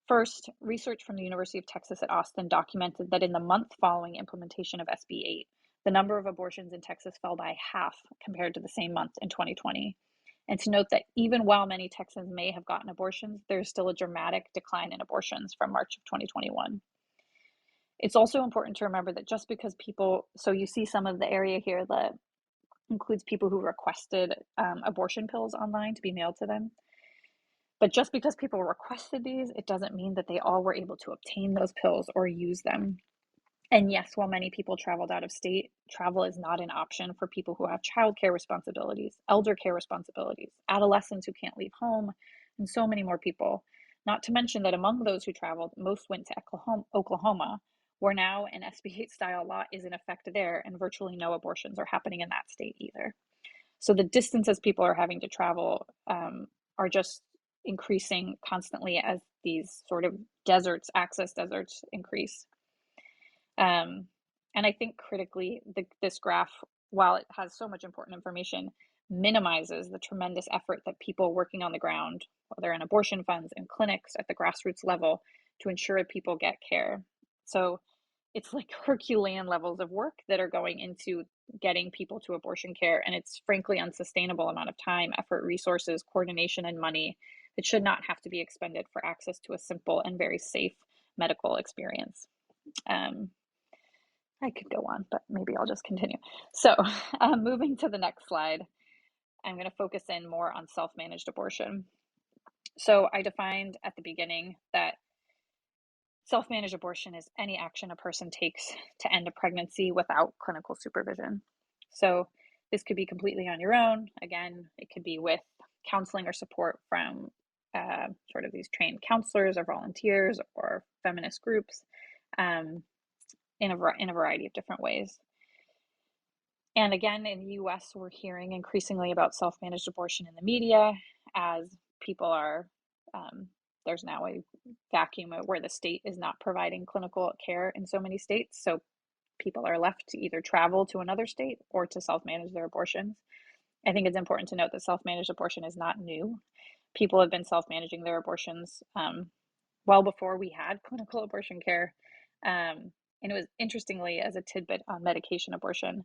First, research from the University of Texas at Austin documented that in the month following implementation of SB 8, the number of abortions in Texas fell by half compared to the same month in 2020. And to note that even while many Texans may have gotten abortions, there's still a dramatic decline in abortions from March of 2021. It's also important to remember that just because people, so you see some of the area here that includes people who requested abortion pills online to be mailed to them. But just because people requested these, it doesn't mean that they all were able to obtain those pills or use them. And yes, while many people traveled out of state, travel is not an option for people who have childcare responsibilities, elder care responsibilities, adolescents who can't leave home, and so many more people. Not to mention that among those who traveled, most went to Oklahoma, where now an SB 8 style law is in effect there, and virtually no abortions are happening in that state either. So the distances people are having to travel are just increasing constantly as these sort of deserts, access deserts, increase. And I think critically, this graph, while it has so much important information, minimizes the tremendous effort that people working on the ground, whether in abortion funds and clinics at the grassroots level, to ensure people get care. So it's like Herculean levels of work that are going into getting people to abortion care. And it's frankly unsustainable amount of time, effort, resources, coordination, and money that should not have to be expended for access to a simple and very safe medical experience. I could go on, but maybe I'll just continue. So moving to the next slide, I'm going to focus in more on self-managed abortion. So I defined at the beginning that self-managed abortion is any action a person takes to end a pregnancy without clinical supervision. So this could be completely on your own. Again, it could be with counseling or support from sort of these trained counselors or volunteers or feminist groups in a variety of different ways. And again, in the US, we're hearing increasingly about self-managed abortion in the media as people are, there's now a vacuum where the state is not providing clinical care in so many states. So people are left to either travel to another state or to self-manage their abortions. I think it's important to note that self-managed abortion is not new. People have been self-managing their abortions well before we had clinical abortion care. And it was interestingly, as a tidbit on medication abortion,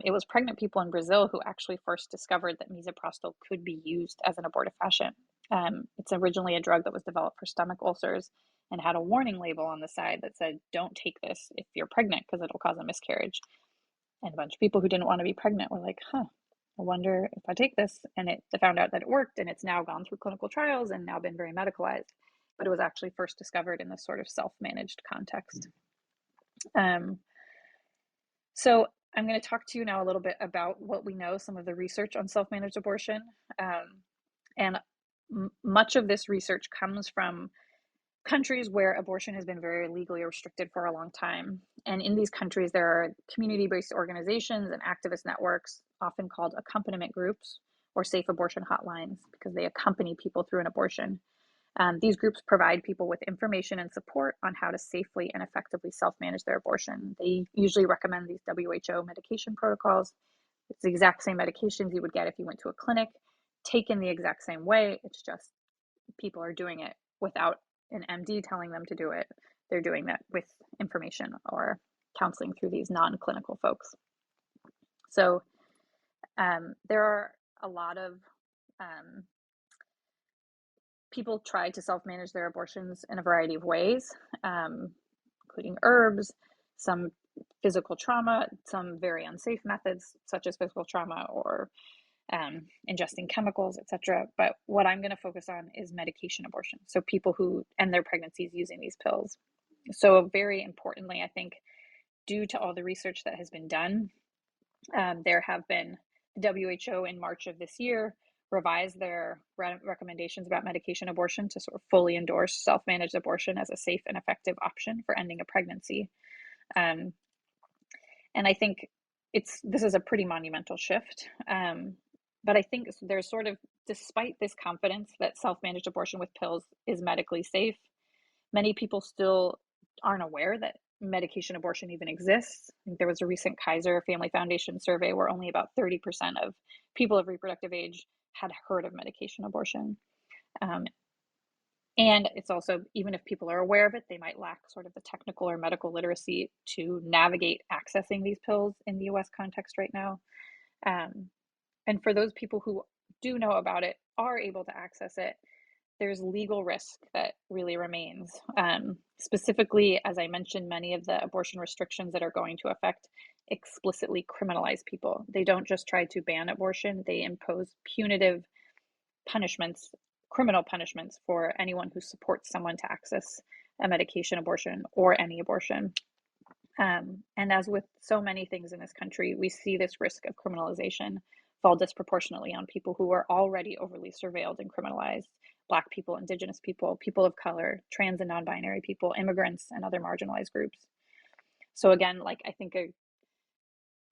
it was pregnant people in Brazil who actually first discovered that misoprostol could be used as an abortifacient. It's originally a drug that was developed for stomach ulcers and had a warning label on the side that said, don't take this if you're pregnant because it'll cause a miscarriage. And a bunch of people who didn't want to be pregnant were like, I wonder if I take this. And they found out that it worked, and it's now gone through clinical trials and now been very medicalized. But it was actually first discovered in this sort of self-managed context. So I'm going to talk to you now a little bit about what we know, some of the research on self-managed abortion. And much of this research comes from countries where abortion has been very legally restricted for a long time. And in these countries, there are community-based organizations and activist networks, often called accompaniment groups or safe abortion hotlines, because they accompany people through an abortion. These groups provide people with information and support on how to safely and effectively self-manage their abortion. They usually recommend these WHO medication protocols. It's the exact same medications you would get if you went to a clinic, taken the exact same way. It's just people are doing it without an MD telling them to do it. They're doing that with information or counseling through these non-clinical folks. So there are a lot of people try to self-manage their abortions in a variety of ways, including herbs, some physical trauma, some very unsafe methods, such as physical trauma or ingesting chemicals, etc. But what I'm going to focus on is medication abortion. So people who end their pregnancies using these pills. So very importantly, I think, due to all the research that has been done, there have been, the WHO in March of this year revised their recommendations about medication abortion to sort of fully endorse self-managed abortion as a safe and effective option for ending a pregnancy. And I think this is a pretty monumental shift. But I think there's sort of, despite this confidence that self-managed abortion with pills is medically safe, many people still aren't aware that medication abortion even exists. I think there was a recent Kaiser Family Foundation survey where only about 30% of people of reproductive age had heard of medication abortion. And it's also, even if people are aware of it, they might lack sort of the technical or medical literacy to navigate accessing these pills in the US context right now. And for those people who do know about it, are able to access it, there's legal risk that really remains. Specifically, as I mentioned, many of the abortion restrictions that are going to affect explicitly criminalize people. They don't just try to ban abortion, they impose punitive punishments, criminal punishments for anyone who supports someone to access a medication abortion or any abortion. And as with so many things in this country, we see this risk of criminalization fall disproportionately on people who are already overly surveilled and criminalized: Black people, Indigenous people, people of color, trans and non-binary people, immigrants, and other marginalized groups. So again, like, I think a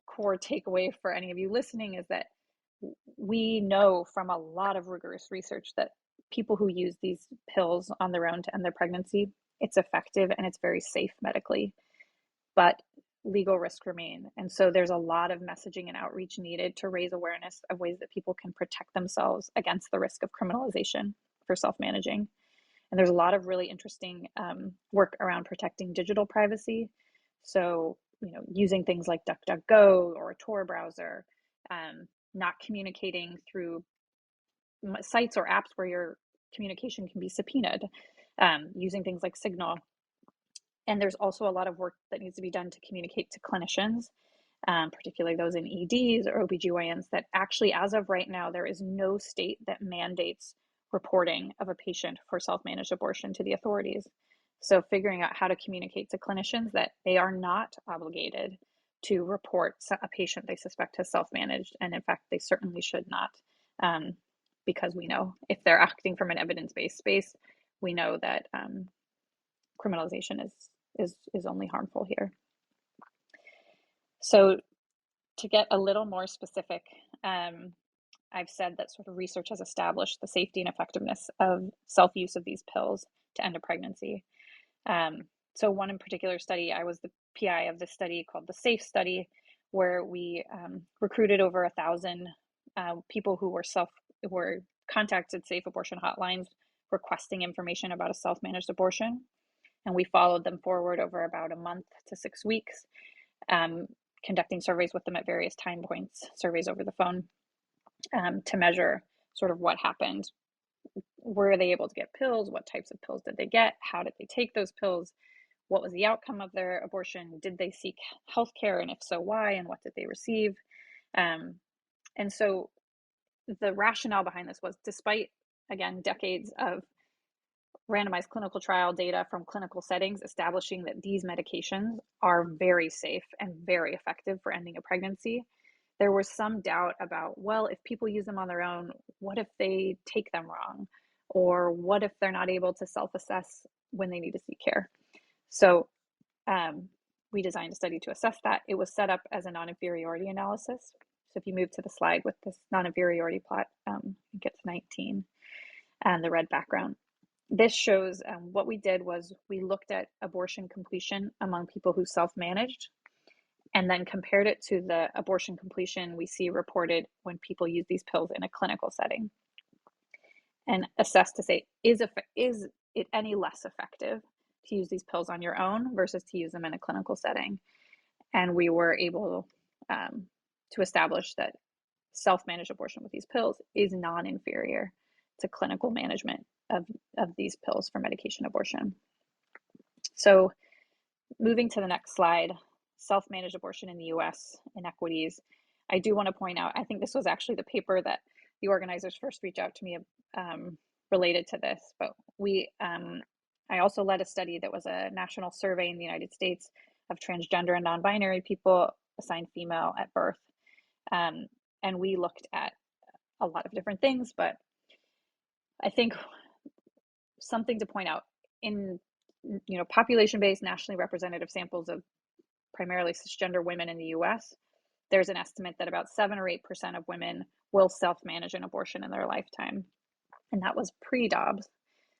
core takeaway for any of you listening is that we know from a lot of rigorous research that people who use these pills on their own to end their pregnancy, it's effective and it's very safe medically, but legal risks remain. And so there's a lot of messaging and outreach needed to raise awareness of ways that people can protect themselves against the risk of criminalization for self-managing. And there's a lot of really interesting work around protecting digital privacy. So, using things like DuckDuckGo or a Tor browser, not communicating through sites or apps where your communication can be subpoenaed, using things like Signal. And there's also a lot of work that needs to be done to communicate to clinicians, particularly those in EDs or OBGYNs, that actually, as of right now, there is no state that mandates reporting of a patient for self-managed abortion to the authorities. So figuring out how to communicate to clinicians that they are not obligated to report a patient they suspect has self-managed, and in fact, they certainly should not, because we know if they're acting from an evidence-based space, we know that criminalization is only harmful here. So to get a little more specific, I've said that sort of research has established the safety and effectiveness of self-use of these pills to end a pregnancy. So one in particular study, I was the PI of this study called the SAFE study, where we recruited over 1,000 people who were contacted safe abortion hotlines requesting information about a self-managed abortion. And we followed them forward over about a month to 6 weeks, conducting surveys with them at various time points, surveys over the phone, to measure sort of what happened. Were they able to get pills? What types of pills did they get? How did they take those pills? What was the outcome of their abortion? Did they seek healthcare? And if so, why? And what did they receive? And so the rationale behind this was, despite, again, decades of randomized clinical trial data from clinical settings establishing that these medications are very safe and very effective for ending a pregnancy, there was some doubt about, well, if people use them on their own, what if they take them wrong? Or what if they're not able to self-assess when they need to seek care? So we designed a study to assess that. It was set up as a non-inferiority analysis. So if you move to the slide with this non-inferiority plot, I think it's 19, and the red background. This shows what we did was we looked at abortion completion among people who self-managed, and then compared it to the abortion completion we see reported when people use these pills in a clinical setting, and assessed to say, is it any less effective to use these pills on your own versus to use them in a clinical setting? And we were able to establish that self-managed abortion with these pills is non-inferior to clinical management of these pills for medication abortion. So moving to the next slide, self-managed abortion in the US, inequities. I do want to point out, I think this was actually the paper that the organizers first reached out to me related to this, but I also led a study that was a national survey in the United States of transgender and non-binary people assigned female at birth. And we looked at a lot of different things, but I think something to point out, in population-based, nationally representative samples of primarily cisgender women in the US, there's an estimate that about 7 or 8% of women will self-manage an abortion in their lifetime. And that was pre-Dobbs.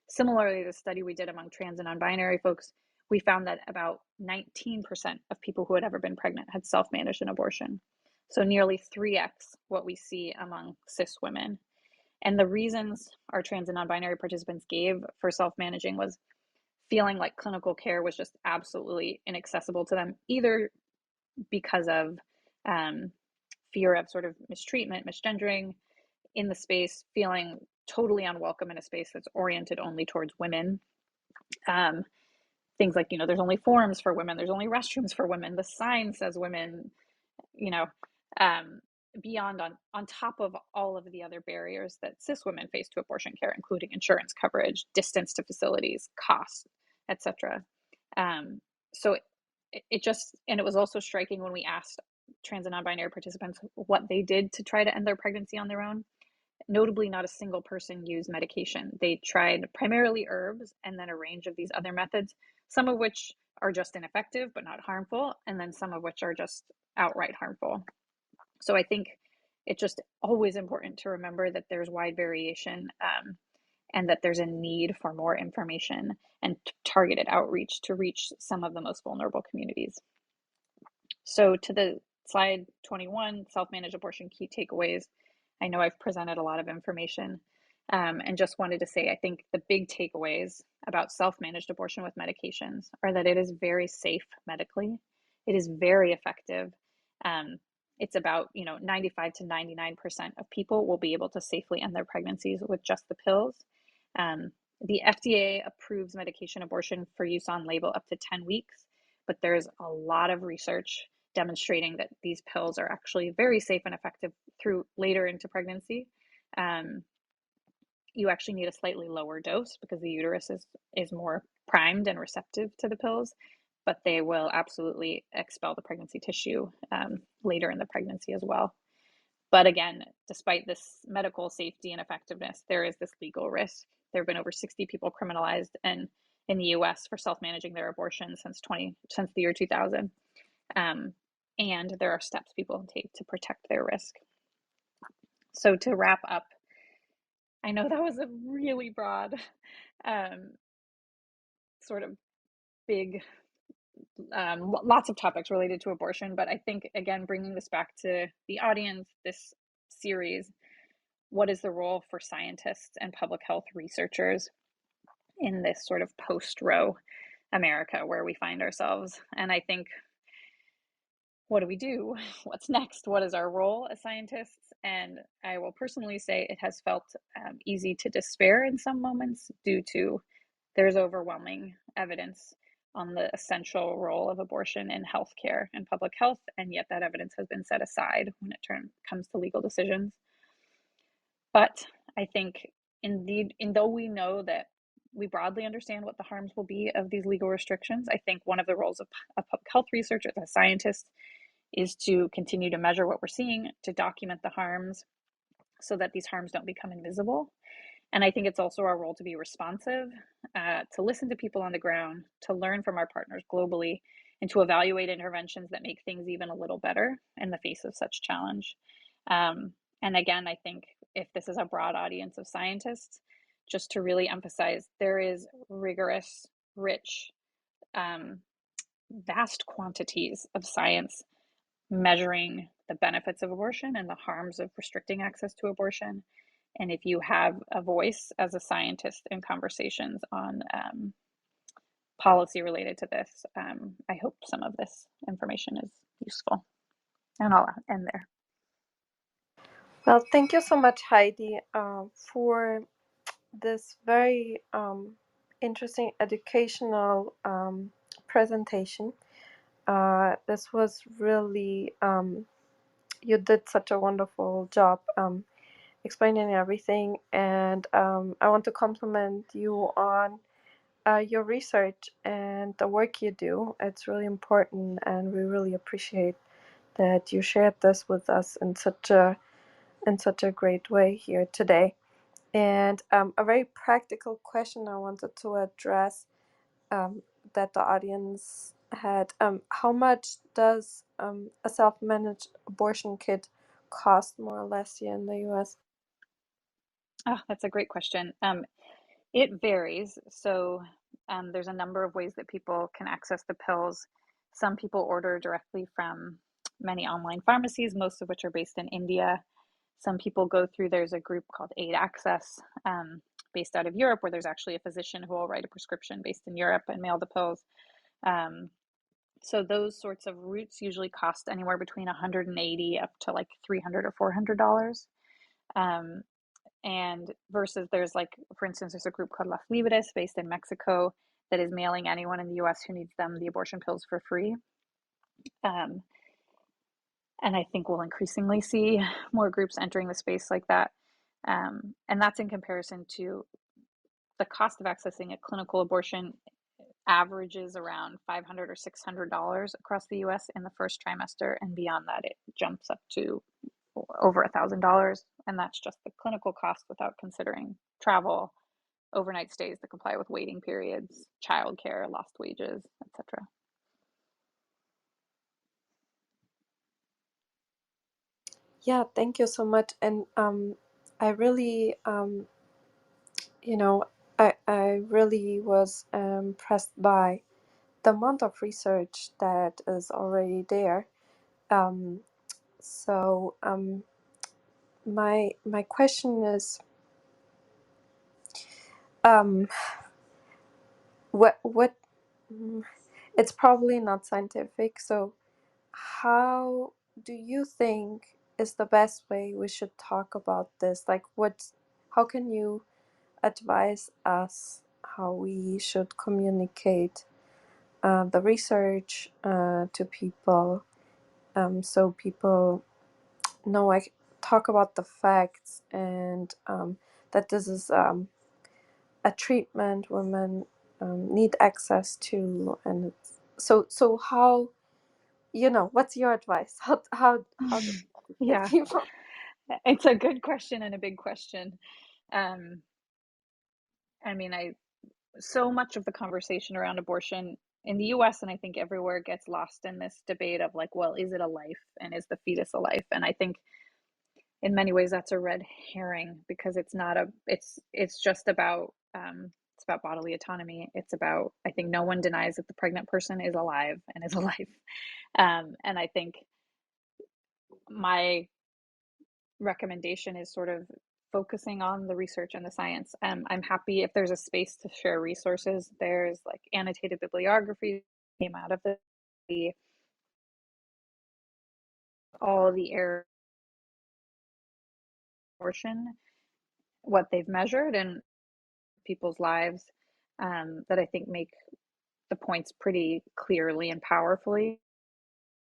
Similarly, the study we did among trans and non-binary folks, we found that about 19% of people who had ever been pregnant had self-managed an abortion. So nearly 3x what we see among cis women. And the reasons our trans and non-binary participants gave for self-managing was feeling like clinical care was just absolutely inaccessible to them, either because of fear of sort of mistreatment, misgendering in the space, feeling totally unwelcome in a space that's oriented only towards women. Things like, there's only forums for women, there's only restrooms for women, the sign says women, you know, beyond on top of all of the other barriers that cis women face to abortion care, including insurance coverage, distance to facilities, cost, etc. So it just, and it was also striking when we asked trans and non-binary participants what they did to try to end their pregnancy on their own. Notably, not a single person used medication. They tried primarily herbs and then a range of these other methods, some of which are just ineffective but not harmful, and then some of which are just outright harmful. So I think it's just always important to remember that there's wide variation, and that there's a need for more information and targeted outreach to reach some of the most vulnerable communities. So to the slide 21, self-managed abortion key takeaways. I know I've presented a lot of information, and just wanted to say, I think the big takeaways about self-managed abortion with medications are that it is very safe medically. It is very effective. It's about 95 to 99% of people will be able to safely end their pregnancies with just the pills. The FDA approves medication abortion for use on label up to 10 weeks, but there's a lot of research demonstrating that these pills are actually very safe and effective through later into pregnancy. You actually need a slightly lower dose because the uterus is more primed and receptive to the pills, but they will absolutely expel the pregnancy tissue later in the pregnancy as well. But again, despite this medical safety and effectiveness, there is this legal risk. There have been over 60 people criminalized in the US for self-managing their abortion since the year 2000. And there are steps people can take to protect their risk. So to wrap up, I know that was a really broad, sort of big, lots of topics related to abortion, but I think, again, bringing this back to the audience, this series, what is the role for scientists and public health researchers in this sort of post-Roe America where we find ourselves? And I think, what do we do? What's next? What is our role as scientists? And I will personally say it has felt easy to despair in some moments due to there's overwhelming evidence on the essential role of abortion in healthcare and public health, and yet that evidence has been set aside when it comes to legal decisions. But I think, indeed, though we know that we broadly understand what the harms will be of these legal restrictions, I think one of the roles of public health researchers as scientists is to continue to measure what we're seeing, to document the harms so that these harms don't become invisible. And I think it's also our role to be responsive, to listen to people on the ground, to learn from our partners globally, and to evaluate interventions that make things even a little better in the face of such challenge. And again, I think if this is a broad audience of scientists, just to really emphasize, there is rigorous, rich, vast quantities of science measuring the benefits of abortion and the harms of restricting access to abortion. And if you have a voice as a scientist in conversations on policy related to this, I hope some of this information is useful. And I'll end there. Well, thank you so much, Heidi, for this very interesting educational presentation. This was really, you did such a wonderful job explaining everything, and I want to compliment you on your research and the work you do. It's really important, and we really appreciate that you shared this with us in such a great way here today. And a very practical question I wanted to address that the audience had: how much does a self-managed abortion kit cost, more or less, here in the U.S.? Oh, that's a great question. It varies. So there's a number of ways that people can access the pills. Some people order directly from many online pharmacies, most of which are based in India. Some people go through, there's a group called Aid Access, based out of Europe, where there's actually a physician who will write a prescription based in Europe and mail the pills. So those sorts of routes usually cost anywhere between $180 up to like $300 or $400. And versus there's like, for instance, there's a group called Las Libres based in Mexico that is mailing anyone in the US who needs them the abortion pills for free. And I think we'll increasingly see more groups entering the space like that. And that's in comparison to the cost of accessing a clinical abortion averages around $500 or $600 across the US in the first trimester. And beyond that, it jumps up to over $1,000. And that's just the clinical cost without considering travel, overnight stays to comply with waiting periods, childcare, lost wages, etc. Yeah, thank you so much. And I really, you know, I really was impressed by the amount of research that is already there. Um, so my question is, um, what it's probably not scientific. So how do you think is the best way we should talk about this? Like, how can you advise us how we should communicate the research to people, so people know, I talk about the facts, and that this is a treatment women need access to, and so how, what's your advice? How do we educate Yeah, people? it's a good question and a big question. Um, I mean, so much of the conversation around abortion in the US and I think everywhere gets lost in this debate of like, well, is it a life and is the fetus a life? And I think in many ways that's a red herring, because it's not it's just about it's about bodily autonomy. It's about, I think no one denies that the pregnant person is alive and is a life. And I think my recommendation is sort of focusing on the research and the science. I'm happy if there's a space to share resources. There's like annotated bibliography came out of the all the air portion, what they've measured and people's lives, that I think make the points pretty clearly and powerfully.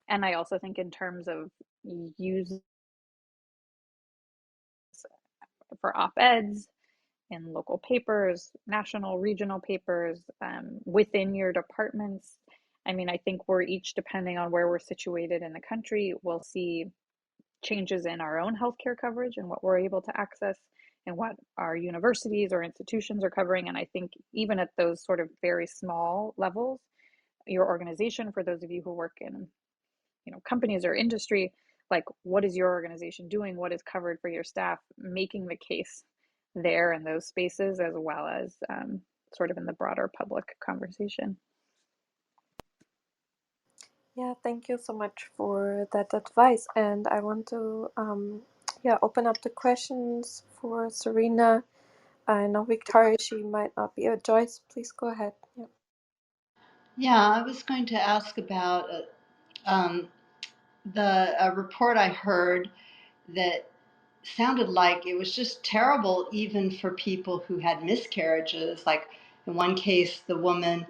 And I also think in terms of use for op-eds in local papers, national, regional papers, within your departments. I mean, I think we're each, depending on where we're situated in the country, we'll see changes in our own healthcare coverage and what we're able to access and what our universities or institutions are covering. And I think even at those sort of very small levels, your organization, for those of you who work in, companies or industry, like what is your organization doing? What is covered for your staff? Making the case there in those spaces, as well as sort of in the broader public conversation. Yeah, thank you so much for that advice. And I want to open up the questions for Serena. I know Victoria, she might not be. Joyce, please go ahead. Yeah. Yeah, I was going to ask about um, the report I heard that sounded like it was just terrible, even for people who had miscarriages. Like in one case, the woman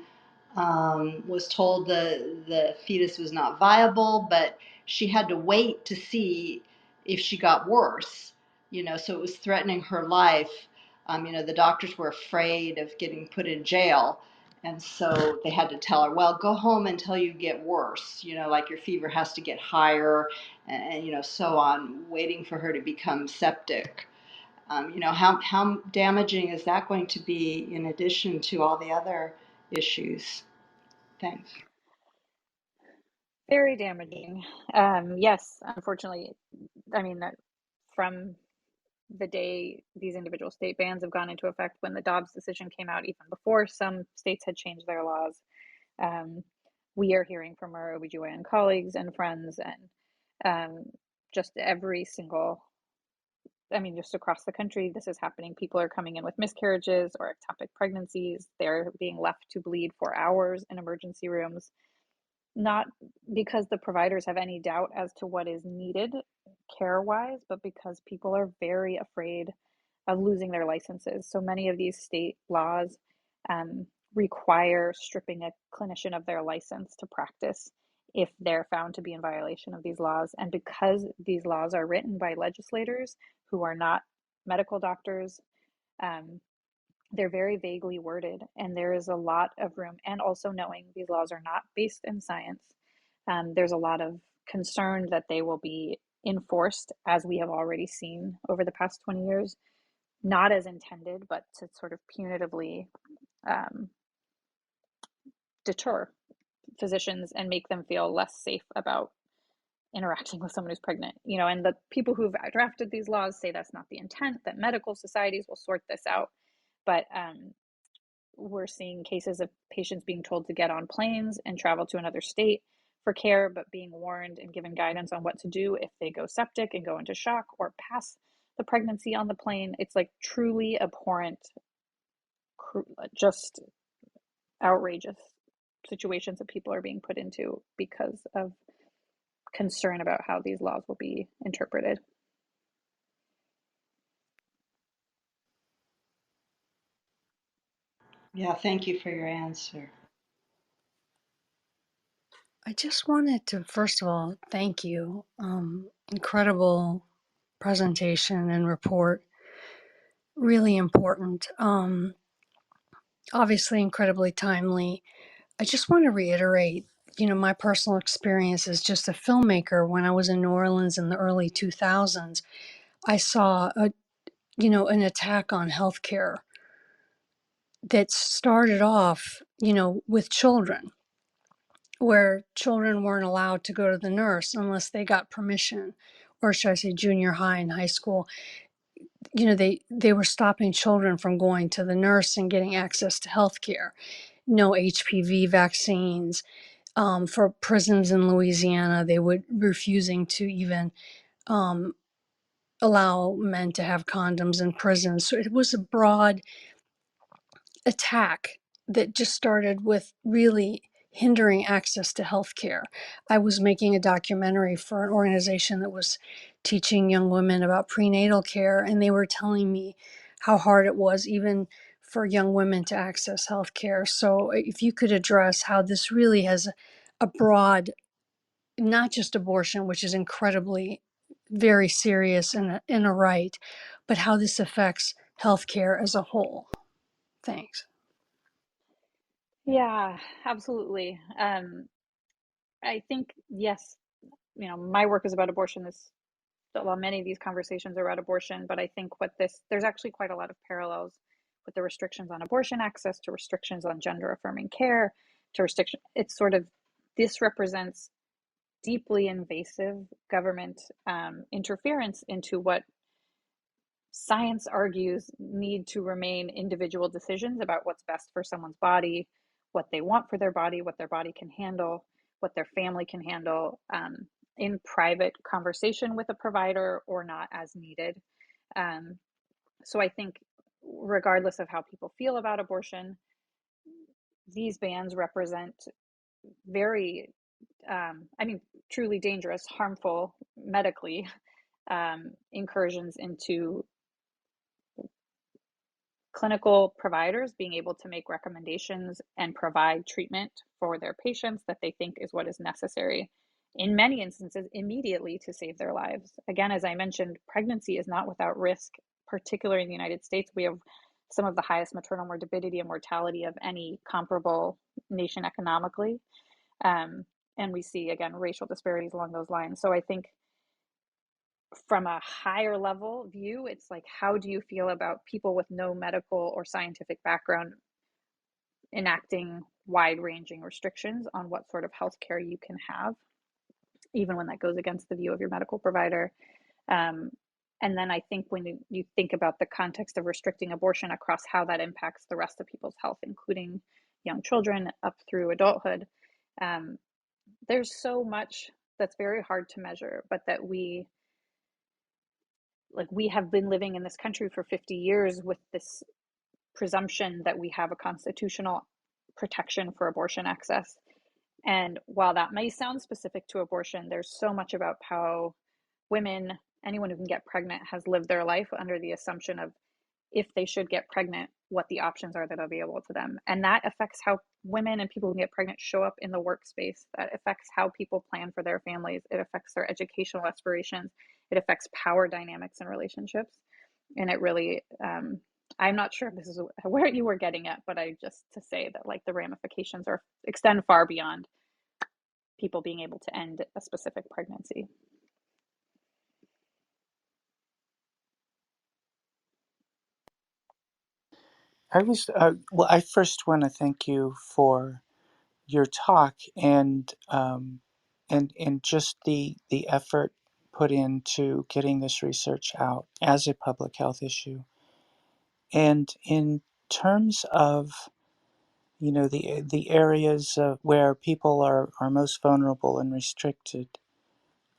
was told the fetus was not viable, but she had to wait to see if she got worse. So it was threatening her life. The doctors were afraid of getting put in jail. And so they had to tell her, well, go home until you get worse, like your fever has to get higher and so on, waiting for her to become septic. How damaging is that going to be in addition to all the other issues? Thanks. Very damaging. Yes, unfortunately, I mean, from the day these individual state bans have gone into effect, when the Dobbs decision came out, even before some states had changed their laws, we are hearing from our OBGYN colleagues and friends and just every single I mean, just across the country, this is happening. People are coming in with miscarriages or ectopic pregnancies. They're being left to bleed for hours in emergency rooms, not because the providers have any doubt as to what is needed care-wise, but because people are very afraid of losing their licenses. So many of these state laws um, require stripping a clinician of their license to practice if they're found to be in violation of these laws. And because these laws are written by legislators who are not medical doctors, um, they're very vaguely worded, and there is a lot of room. And also knowing these laws are not based in science, there's a lot of concern that they will be enforced, as we have already seen over the past 20 years, not as intended, but to sort of punitively um, deter physicians and make them feel less safe about interacting with someone who's pregnant. And the people who've drafted these laws say that's not the intent, that medical societies will sort this out. But we're seeing cases of patients being told to get on planes and travel to another state for care, but being warned and given guidance on what to do if they go septic and go into shock or pass the pregnancy on the plane. It's like truly abhorrent, just outrageous situations that people are being put into because of concern about how these laws will be interpreted. Yeah, thank you for your answer. I just wanted to, first of all, thank you. Incredible presentation and report. Really important. Obviously, incredibly timely. I just want to reiterate, my personal experience as just a filmmaker. When I was in New Orleans in the early 2000s, I saw an attack on healthcare that started off, with children, where children weren't allowed to go to the nurse unless they got permission, or should I say junior high and high school. They were stopping children from going to the nurse and getting access to health care. No HPV vaccines. For prisons in Louisiana, they would refusing to even um, allow men to have condoms in prisons. So it was a broad attack that just started with really hindering access to healthcare. I was making a documentary for an organization that was teaching young women about prenatal care, and they were telling me how hard it was even for young women to access healthcare. So if you could address how this really has a broad, not just abortion, which is incredibly very serious and a right, but how this affects healthcare as a whole. Thanks. Yeah, absolutely. I think, yes, my work is about abortion. Well, many of these conversations are about abortion, but I think there's actually quite a lot of parallels with the restrictions on abortion access, to restrictions on gender affirming care, to restriction. It's sort of, this represents deeply invasive government interference into what science argues need to remain individual decisions about what's best for someone's body, what they want for their body, what their body can handle, what their family can handle, in private conversation with a provider or not as needed. Um, so I think, regardless of how people feel about abortion, these bans represent very, truly dangerous, harmful medically, incursions into clinical providers being able to make recommendations and provide treatment for their patients that they think is what is necessary, in many instances immediately, to save their lives. Again, as I mentioned, pregnancy is not without risk, particularly in the United States. We have some of the highest maternal morbidity and mortality of any comparable nation economically. And we see, again, racial disparities along those lines. So I think, from a higher level view, it's like, how do you feel about people with no medical or scientific background enacting wide-ranging restrictions on what sort of healthcare you can have, even when that goes against the view of your medical provider? Um, and then I think when you think about the context of restricting abortion across how that impacts the rest of people's health, including young children up through adulthood, um, there's so much that's very hard to measure, but that we like we have been living in this country for 50 years with this presumption that we have a constitutional protection for abortion access. And while that may sound specific to abortion, there's so much about how women, anyone who can get pregnant, has lived their life under the assumption of if they should get pregnant, what the options are that are available to them. And that affects how women and people who get pregnant show up in the workspace. That affects how people plan for their families. It affects their educational aspirations. It affects power dynamics and relationships. And it really, I'm not sure if this is where you were getting at, but I just to say that like the ramifications are extend far beyond people being able to end a specific pregnancy. Well, I first want to thank you for your talk and just the effort put into getting this research out as a public health issue. And in terms of the areas where people are most vulnerable and restricted,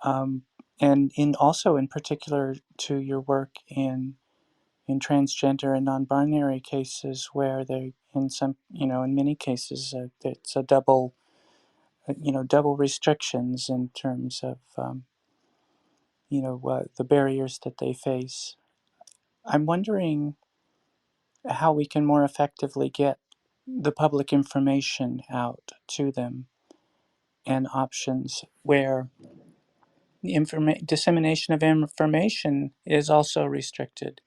um, and in also in particular to your work in transgender and non-binary cases where they in some in many cases it's a double restrictions in terms of the barriers that they face. I'm wondering how we can more effectively get the public information out to them and options where the dissemination of information is also restricted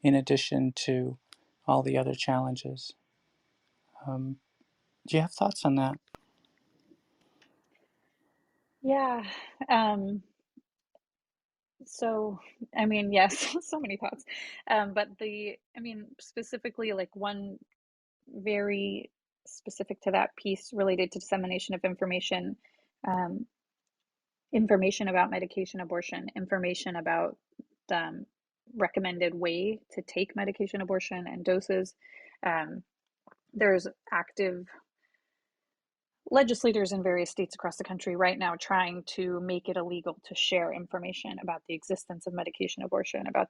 in addition to all the other challenges. Um, do you have thoughts on that? Yeah. Um, so, I mean, yes, so many thoughts. But I mean, specifically, like one very specific to that piece related to dissemination of information, um, information about medication abortion, information about the recommended way to take medication abortion and doses. Um, there's active legislators in various states across the country right now trying to make it illegal to share information about the existence of medication abortion, about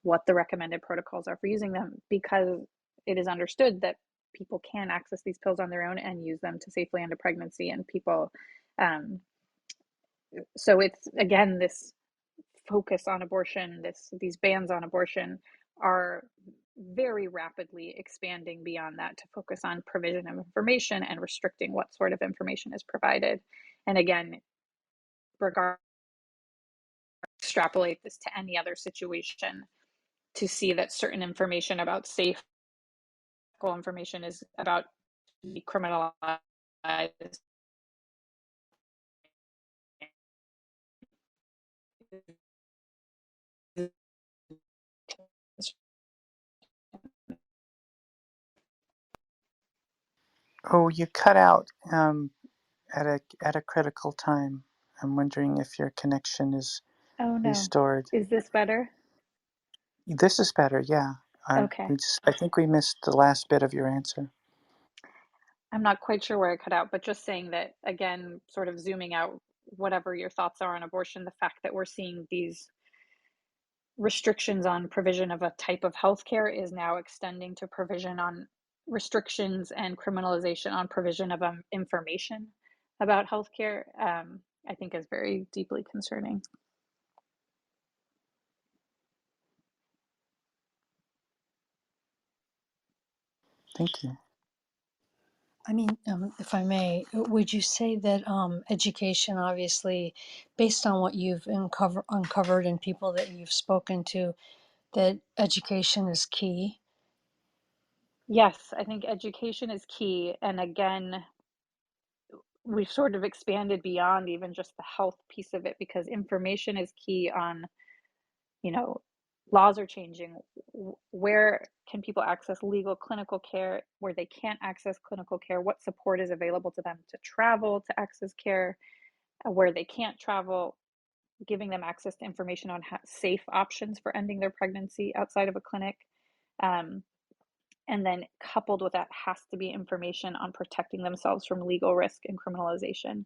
what the recommended protocols are for using them, because it is understood that people can access these pills on their own and use them to safely end a pregnancy. And people, um, so it's again this focus on abortion, these bans on abortion are very rapidly expanding beyond that to focus on provision of information and restricting what sort of information is provided. And again, regard extrapolate this to any other situation to see that certain information about safe information is about to be criminalized. Oh, you cut out at a critical time. I'm wondering if your connection is Oh no. restored. Is this better? This is better, yeah. Okay. I think we missed the last bit of your answer. I'm not quite sure where I cut out, but just saying that again, sort of zooming out, whatever your thoughts are on abortion, the fact that we're seeing these restrictions on provision of a type of healthcare is now extending to provision on restrictions and criminalization on provision of information about healthcare, I think is very deeply concerning. Thank you. I mean, if I may, would you say that education, obviously, based on what you've uncovered and people that you've spoken to, that education is key? Yes, I think education is key. And again, we've sort of expanded beyond even just the health piece of it because information is key on, you know, laws are changing. Where can people access legal clinical care? Where they can't access clinical care, what support is available to them to travel to access care? Where they can't travel, giving them access to information on safe options for ending their pregnancy outside of a clinic. Um, and then coupled with that has to be information on protecting themselves from legal risk and criminalization,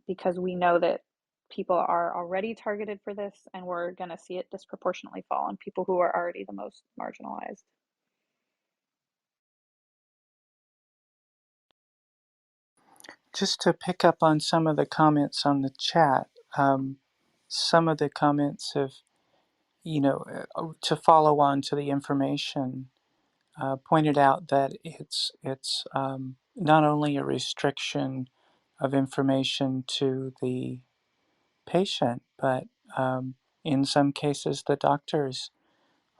because we know that people are already targeted for this, and we're going to see it disproportionately fall on people who are already the most marginalized. Just to pick up on some of the comments on the chat, some of the comments have, to follow on to the information, pointed out that it's not only a restriction of information to the patient, but in some cases the doctors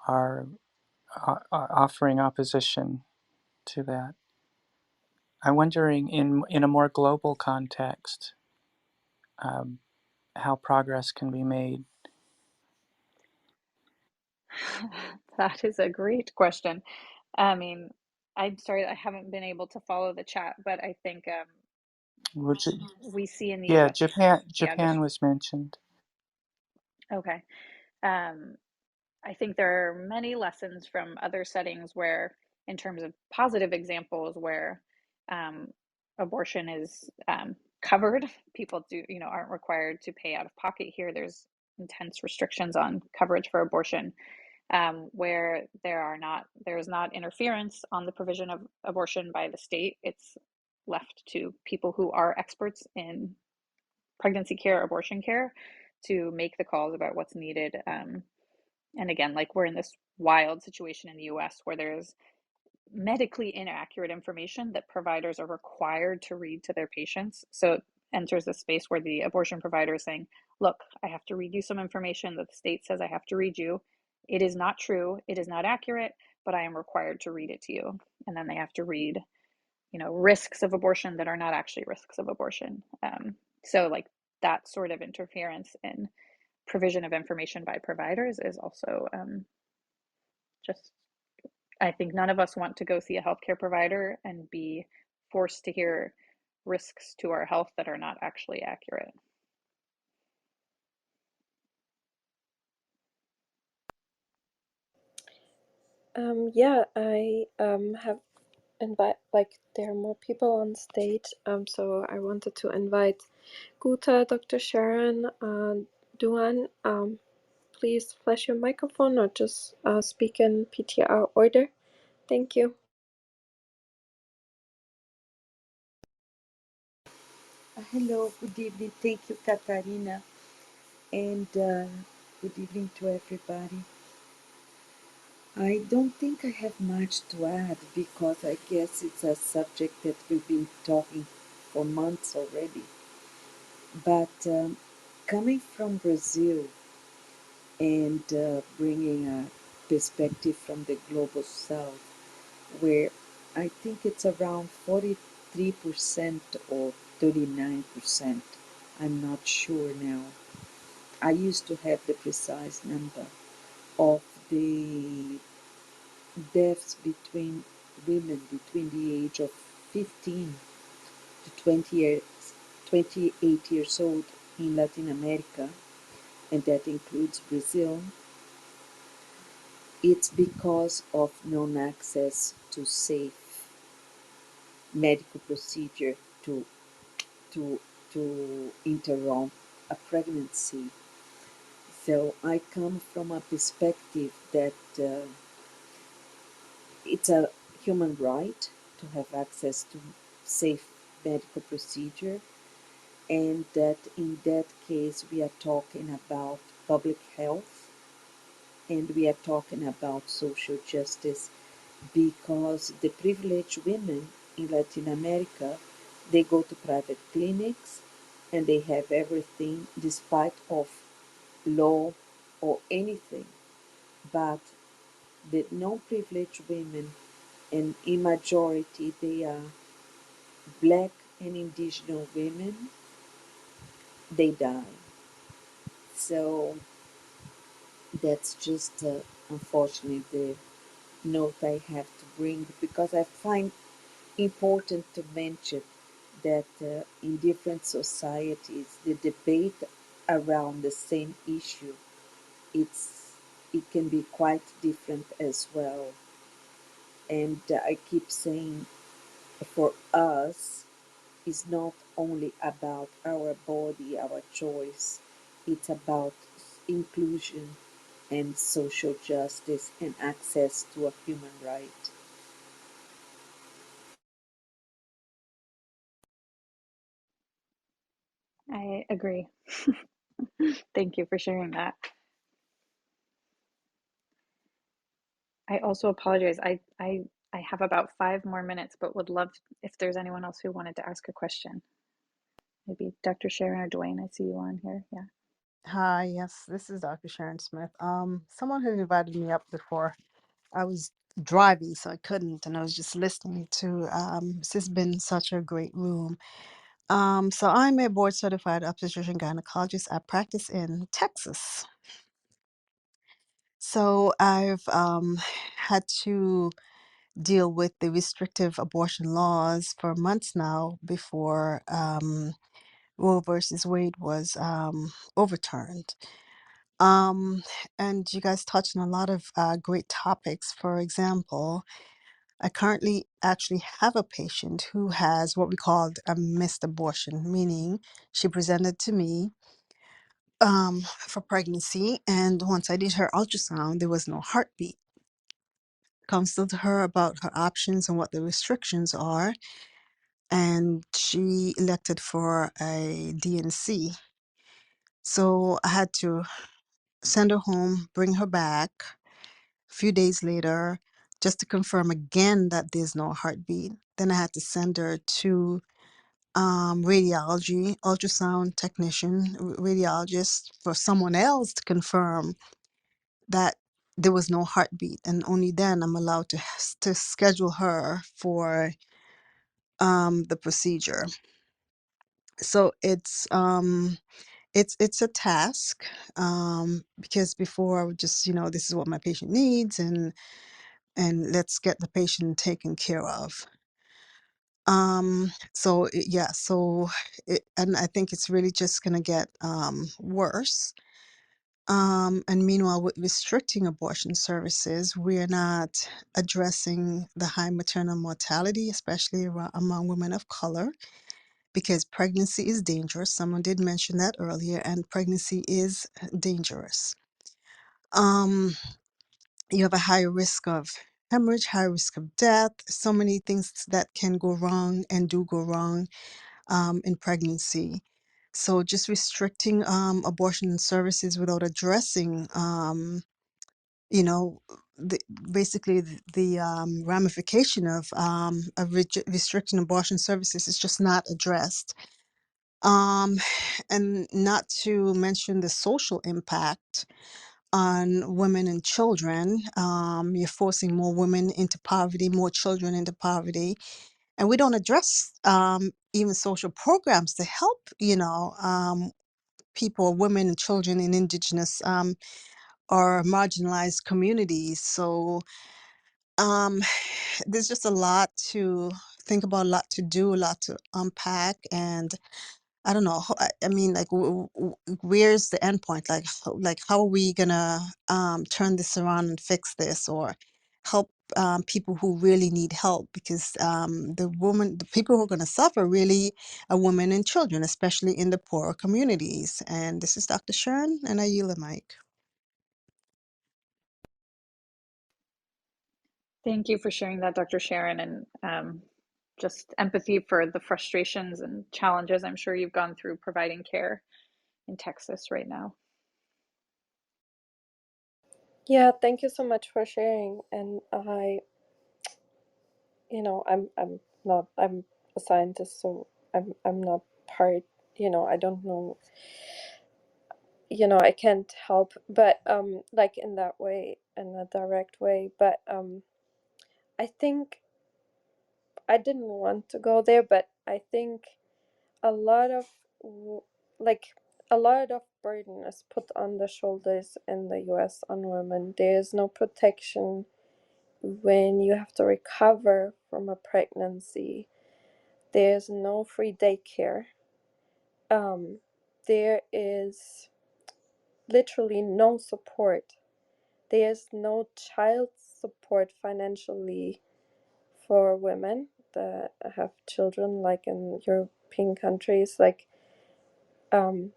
are, are offering opposition to that. I'm wondering, in a more global context, um, how progress can be made. That is a great question. I mean, I'm sorry, I haven't been able to follow the chat, but I think Would you, we see in the yeah, US, Japan yeah, just, was mentioned. okay. Um, I think there are many lessons from other settings where, in terms of positive examples, where um, abortion is covered. People aren't required to pay out of pocket here. There's intense restrictions on coverage for abortion, where there's not interference on the provision of abortion by the state. It's left to people who are experts in pregnancy care, abortion care, to make the calls about what's needed. And again, like, we're in this wild situation in the US where there's medically inaccurate information that providers are required to read to their patients. So it enters a space where the abortion provider is saying, look, I have to read you some information that the state says I have to read you. It is not true. It is not accurate, but I am required to read it to you. And then they have to read, risks of abortion that are not actually risks of abortion. So like, that sort of interference in provision of information by providers is also just, I think none of us want to go see a healthcare provider and be forced to hear risks to our health that are not actually accurate. Yeah, I have invite, like, there are more people on stage, so I wanted to invite Guta, Dr. Sharon, Duan. Please flash your microphone or just speak in PTR order. Thank you. Hello, good evening. Thank you, Katarina, and good evening to everybody. I don't think I have much to add because I guess it's a subject that we've been talking for months already. But coming from Brazil and bringing a perspective from the global south, where I think it's around 43% or 39%, I'm not sure now. I used to have the precise number of the deaths between women between the age of 15 to 28 years old in Latin America, and that includes Brazil. It's because of non-access to safe medical procedure to to to interrupt a pregnancy. So I come from a perspective that it's a human right to have access to safe medical procedure, and that in that case we are talking about public health and we are talking about social justice, because the privileged women in Latin America, they go to private clinics and they have everything despite of law or anything. But the non-privileged women, and in majority they are black and indigenous women, they die. So that's just unfortunately the note I have to bring, because I find important to mention that in different societies the debate around the same issue, it can be quite different as well. And I keep saying, for us, is not only about our body, our choice. It's about inclusion and social justice and access to a human right. I agree. Thank you for sharing that. I also apologize. I have about 5 more minutes, but would love if there's anyone else who wanted to ask a question. Maybe Dr. Sharon or Dwayne, I see you on here. Yeah. Hi, yes, this is Dr. Sharon Smith. Someone had invited me up before. I was driving, so I couldn't, and I was just listening to. This has been such a great room. So I'm a board certified obstetrician gynecologist. I practice in Texas. So I've had to deal with the restrictive abortion laws for months now before Roe versus Wade was overturned. Um, and you guys touched on a lot of great topics. For example, I currently actually have a patient who has what we called a missed abortion, meaning she presented to me for pregnancy, and once I did her ultrasound, there was no heartbeat. Consulted her about her options and what the restrictions are, and she elected for a DNC. So I had to send her home, bring her back a few days later just to confirm again that there's no heartbeat. Then I had to send her to radiology, ultrasound technician, radiologist for someone else to confirm that there was no heartbeat. And only then I'm allowed to schedule her for the procedure. So it's a task because before I would just, this is what my patient needs, and let's get the patient taken care of. Yeah, and I think it's really just going to get worse. And meanwhile, with restricting abortion services, we are not addressing the high maternal mortality, especially among women of color, because pregnancy is dangerous. Someone did mention that earlier, and pregnancy is dangerous. Um, you have a higher risk of hemorrhage, high risk of death, so many things that can go wrong and do go wrong in pregnancy. So just restricting abortion services without addressing, you know, the, basically the ramification of restricting abortion services is just not addressed. And not to mention the social impact on women and children. You're forcing more women into poverty, more children into poverty, and we don't address even social programs to help, people, women and children in indigenous or marginalized communities. So um, there's just a lot to think about, a lot to do, a lot to unpack, and I don't know. I mean, like, where's the end point? Like, how are we gonna turn this around and fix this, or help people who really need help? Because the people who are gonna suffer really are women and children, especially in the poorer communities. And this is Dr. Sharon, and I yield the mic. Thank you for sharing that, Dr. Sharon, and just empathy for the frustrations and challenges I'm sure you've gone through providing care in Texas right now. Yeah, thank you so much for sharing. And I'm a scientist, so I'm not part, I don't know, I can't help, but like in that way, in a direct way. But I think I didn't want to go there, but I think a lot of w- like a lot of burden is put on the shoulders in the US on women. There's no protection when you have to recover from a pregnancy. There's no free daycare. There is literally no support. There's no child support financially for women. that have children, like in European countries, like um,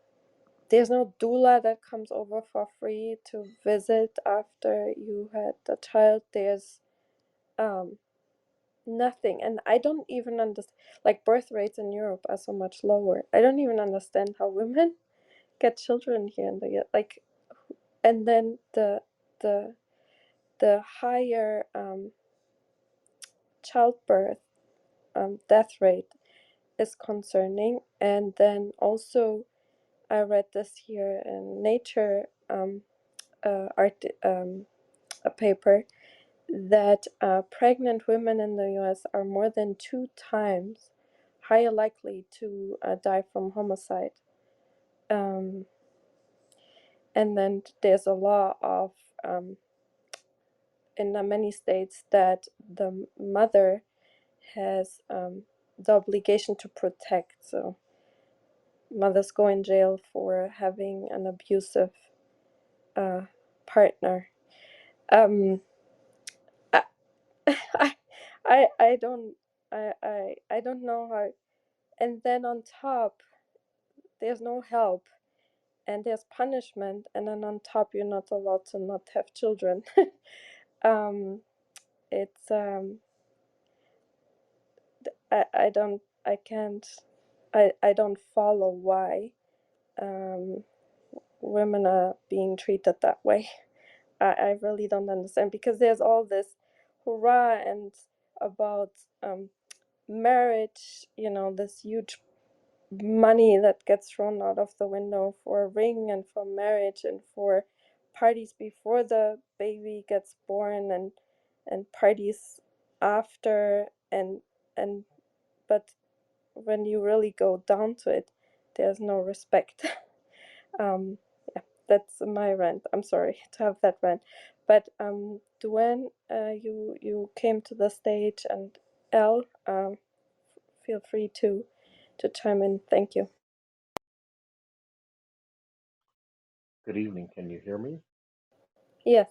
there's no doula that comes over for free to visit after you had a child. There's um, nothing, and I don't even understand. Like birth rates in Europe are so much lower. I don't even understand how women get children here in the like, and then the the higher childbirth death rate is concerning. And then also, I read this here in Nature art a paper that pregnant women in the U.S. are more than 2 times higher likely to die from homicide. And then there's a law of in many states that the mother has the obligation to protect. So mothers go in jail for having an abusive partner. Um, I, I don't I don't know how. And then on top, there's no help, and there's punishment, and then on top, you're not allowed to not have children. um, it's I don't I can't I don't follow why um, women are being treated that way. I really don't understand, because there's all this hurrah and about marriage, this huge money that gets thrown out of the window for a ring and for marriage and for parties before the baby gets born, and parties after, and but when you really go down to it, there's no respect. um yeah, that's my rant. I'm sorry to have that rant, but Duane, you came to the stage, and Elle, feel free to chime in. Thank you. Good evening. Can you hear me? Yes.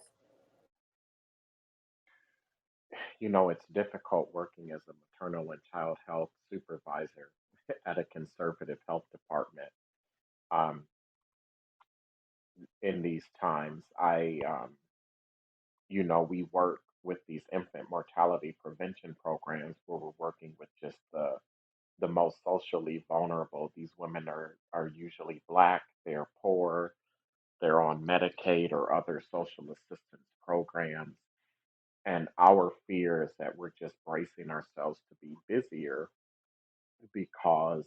It's difficult working as a maternal and child health supervisor at a conservative health department. Um, in these times, we work with these infant mortality prevention programs where we're working with just the most socially vulnerable. These women are usually Black, they're poor, they're on Medicaid or other social assistance programs. And our fear is that we're just bracing ourselves to be busier because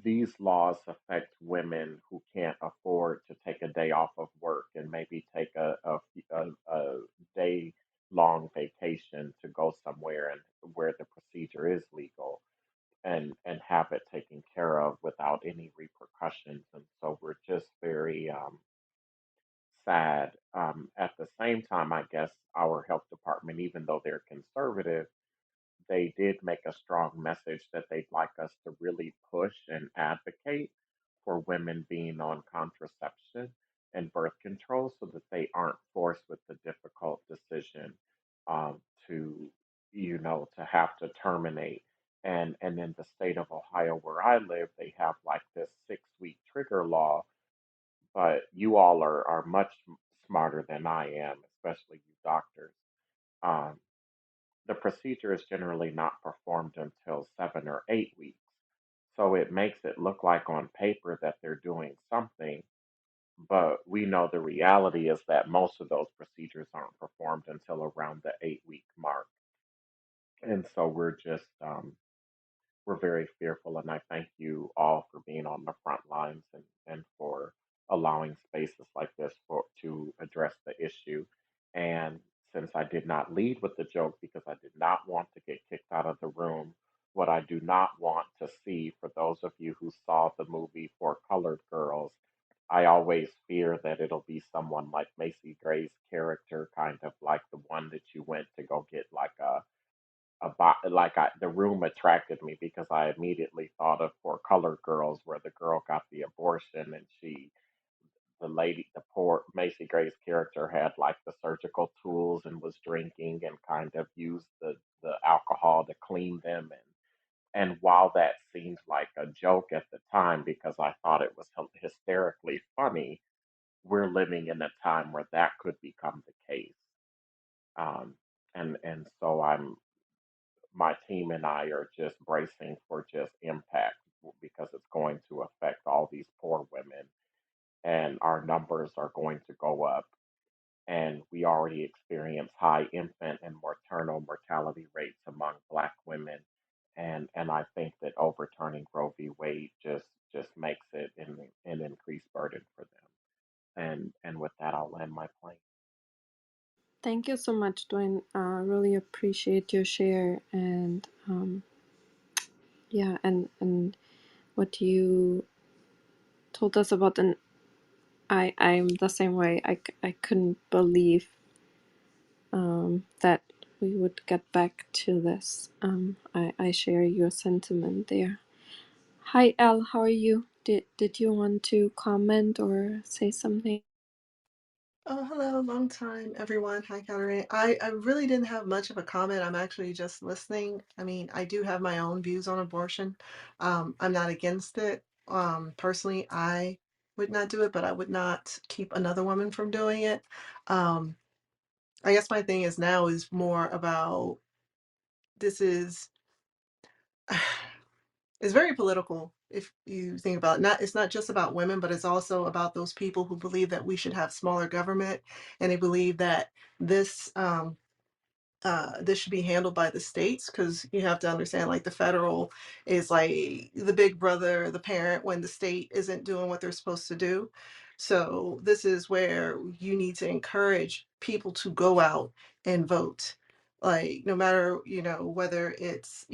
these laws affect women who can't afford to take a day off of work and maybe take a day long vacation to go somewhere and where the procedure is legal and have it taken care of without any repercussions. And so we're just very sad. At the same time, I guess our health department, even though they're conservative, they did make a strong message that they'd like us to really push and advocate for women being on contraception and birth control so that they aren't forced with the difficult decision to, to have to terminate. And in the state of Ohio where I live, they have like this 6 week trigger law, but you all are much smarter than I am, especially you doctors. Um, the procedure is generally not performed until 7 or 8 weeks. So it makes it look like on paper that they're doing something, but we know the reality is that most of those procedures aren't performed until around the 8 week mark. And so we're very fearful, and I thank you all for being on the front lines and for allowing spaces like this to address the issue. And since I did not lead with the joke because I did not want to get kicked out of the room, what I do not want to see, for those of you who saw the movie For Colored Girls, I always fear that it'll be someone like Macy Gray's character, kind of like the one that you went to go get like the room attracted me because I immediately thought of For Colored Girls, where the girl got the abortion and the lady, the poor Macy Gray's character had like the surgical tools and was drinking and kind of used the alcohol to clean them. And while that seemed like a joke at the time because I thought it was hysterically funny, we're living in a time where that could become the case. Um, and so my team and I are just bracing for just impact because it's going to affect all these poor women, and our numbers are going to go up. And we already experience high infant and maternal mortality rates among Black women, and I think that overturning Roe v. Wade just makes it an increased burden for them. And with that, I'll land my plane. Thank you so much, Dwayne. Really appreciate your share and yeah, and what you told us about. And I'm the same way. I couldn't believe that we would get back to this. I share your sentiment there. Hi, Elle. How are you? Did you want to comment or say something? Oh, hello, long time, everyone. Hi, Katarina. I really didn't have much of a comment. I'm actually just listening. I mean, I do have my own views on abortion. I'm not against it. Personally, I would not do it, but I would not keep another woman from doing it. Um, I guess my thing is now is more about this is it's very political if you think about it. Not it's not just about women, but it's also about those people who believe that we should have smaller government, and they believe that this this should be handled by the states, because you have to understand, like, the federal is like the big brother, the parent, when the state isn't doing what they're supposed to do. So this is where you need to encourage people to go out and vote. Like, no matter, whether it's,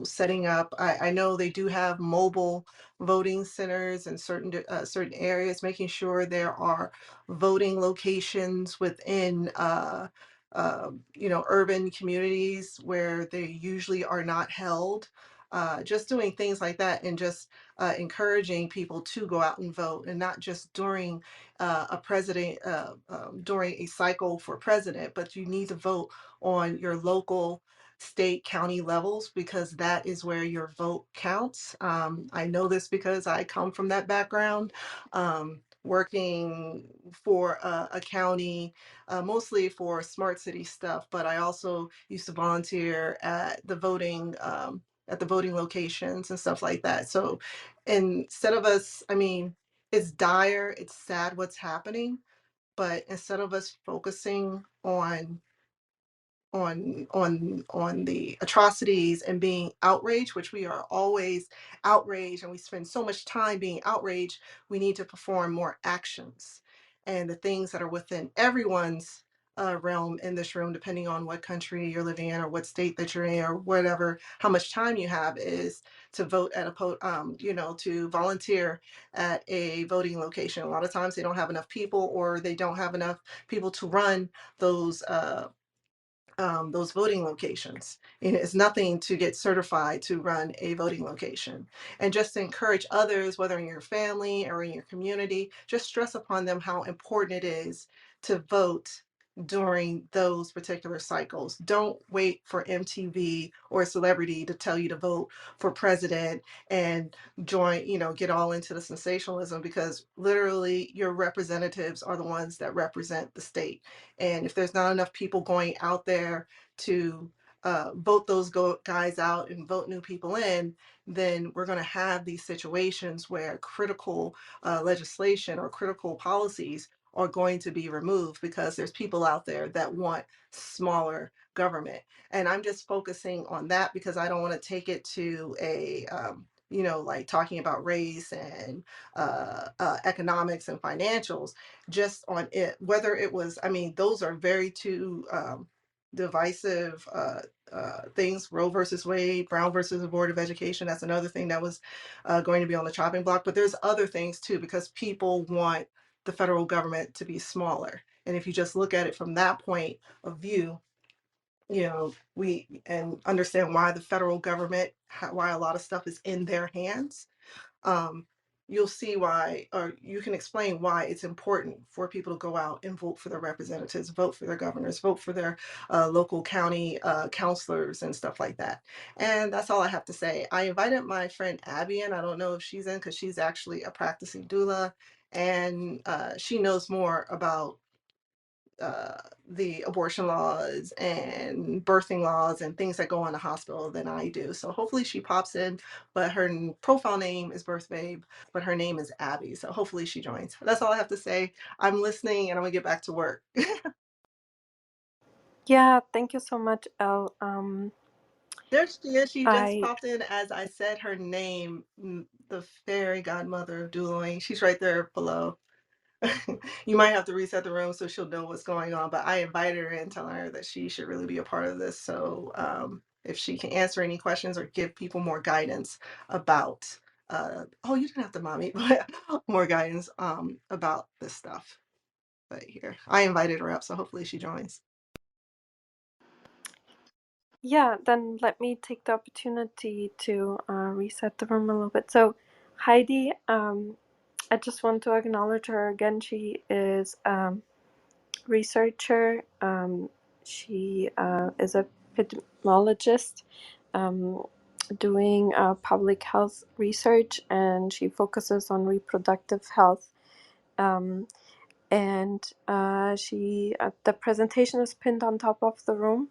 setting up, I know they do have mobile voting centers in certain areas, making sure there are voting locations within urban communities where they usually are not held. Just doing things like that, and just encouraging people to go out and vote, and not just during during a cycle for president, but you need to vote on your local, state, county levels, because that is where your vote counts. I know this because I come from that background, working for a county, mostly for smart city stuff, but I also used to volunteer at the voting locations and stuff like that. So instead of us, I mean, it's dire, it's sad what's happening, but instead of us focusing on the atrocities and being outraged, which we are always outraged, and we spend so much time being outraged, we need to perform more actions. And the things that are within everyone's realm in this room, depending on what country you're living in or what state that you're in or whatever, how much time you have, is to vote at to volunteer at a voting location. A lot of times they don't have enough people, or they don't have enough people to run those those voting locations. And it's nothing to get certified to run a voting location. And just to encourage others, whether in your family or in your community, just stress upon them how important it is to vote during those particular cycles. Don't wait for MTV or a celebrity to tell you to vote for president and join, get all into the sensationalism, because literally your representatives are the ones that represent the state. And if there's not enough people going out there to vote those guys out and vote new people in, then we're going to have these situations where critical legislation or critical policies are going to be removed, because there's people out there that want smaller government. And I'm just focusing on that because I don't want to take it to a like talking about race and economics and financials, just on it, whether it was, I mean, those are very two divisive things. Roe versus Wade, Brown versus the Board of Education, that's another thing that was going to be on the chopping block. But there's other things too, because people want the federal government to be smaller. And if you just look at it from that point of view, we and understand why the federal government, why a lot of stuff is in their hands. you'll see why, or you can explain why it's important for people to go out and vote for their representatives, vote for their governors, vote for their local county counselors and stuff like that. And that's all I have to say. I invited my friend Abby in. I don't know if she's in because she's actually a practicing doula, and she knows more about uh, the abortion laws and birthing laws and things that go on in the hospital than I do. So hopefully she pops in, but her profile name is Birth Babe, but her name is Abby. So hopefully she joins. That's all I have to say. I'm listening and I'm gonna get back to work. Yeah, thank you so much, Elle. There she is. She just I popped in as I said her name, the fairy godmother of dueling. She's right there below. You might have to reset the room so she'll know what's going on. But I invited her in, telling her that she should really be a part of this. So if she can answer any questions or give people more guidance about, oh, you didn't have to mommy, but more guidance about this stuff. But here, I invited her up, so hopefully she joins. Yeah, then let me take the opportunity to reset the room a little bit. So, Heidi, I just want to acknowledge her again. She is researcher. She is a epidemiologist doing public health research, and she focuses on reproductive health. Um, and the presentation is pinned on top of the room.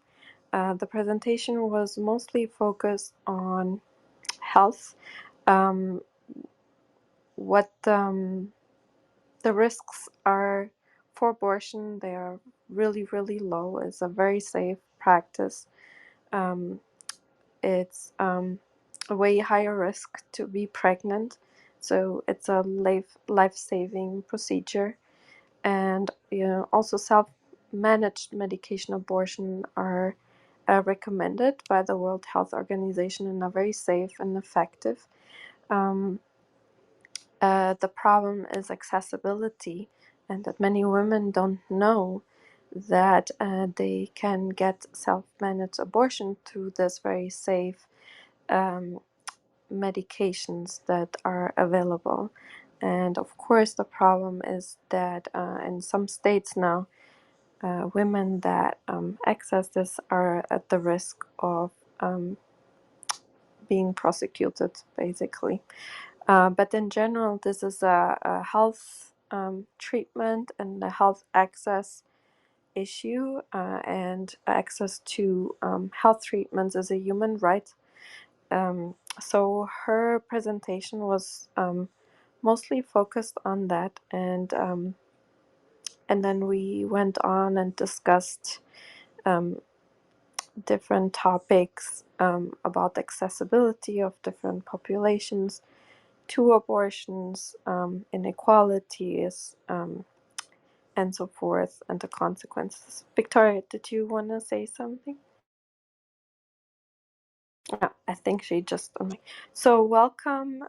The presentation was mostly focused on health, um, what the risks are for abortion. They are really, really low. It's a very safe practice. Um, it's a way higher risk to be pregnant, so it's a life-saving procedure. And also self-managed medication abortion are recommended by the World Health Organization and are very safe and effective. Um, the problem is accessibility, and that many women don't know that they can get self-managed abortion through this very safe um, medications that are available. And of course, the problem is that in some states now, women that access this are at the risk of being prosecuted, basically. But in general, this is a health treatment and a health access issue, and access to health treatments is a human right. So her presentation was mostly focused on that, and then we went on and discussed um, different topics about accessibility of different populations to abortions, inequalities, and so forth, and the consequences. Victoria, did you want to say something? I think she just. So welcome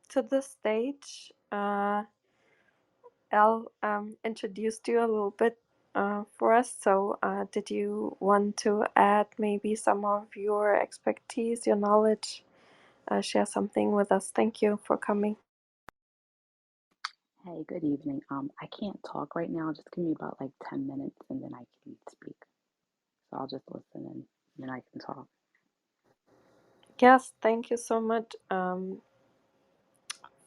to the stage. Elle introduced you a little bit for us. So did you want to add maybe some of your expertise, your knowledge, share something with us? Thank you for coming. Hey, good evening. I can't talk right now. Just give me about like 10 minutes and then I can speak. So I'll just listen and then I can talk. Yes, thank you so much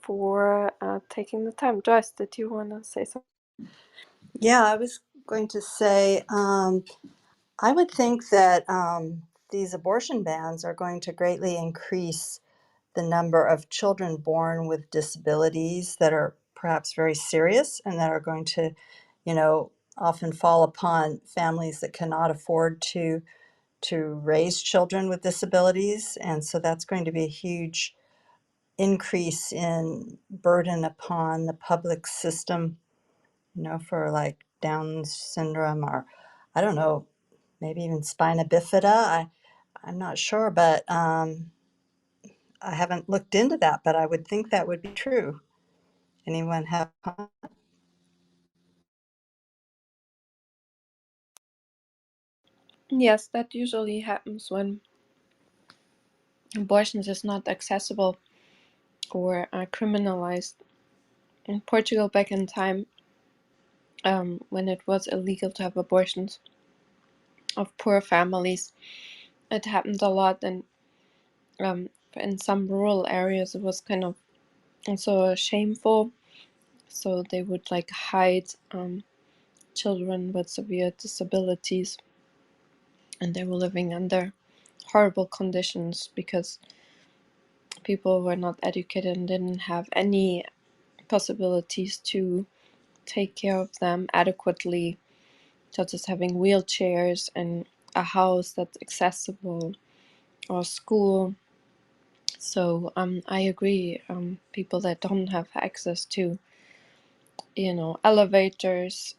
for taking the time. Joyce, did you want to say something? Yeah, I was going to say, I would think that these abortion bans are going to greatly increase the number of children born with disabilities that are perhaps very serious and that are going to, often fall upon families that cannot afford to raise children with disabilities. And so that's going to be a huge increase in burden upon the public system, for like Down syndrome, or I don't know, maybe even spina bifida. I'm not sure, but I haven't looked into that, but I would think that would be true. Anyone have? Yes, that usually happens when abortions is not accessible or criminalized. In Portugal, back in time, when it was illegal to have abortions of poor families, it happened a lot, and in some rural areas, it was kind of also shameful. So they would like hide children with severe disabilities, and they were living under horrible conditions because people were not educated and didn't have any possibilities to take care of them adequately, such as having wheelchairs and a house that's accessible or school. So I agree. People that don't have access to, elevators,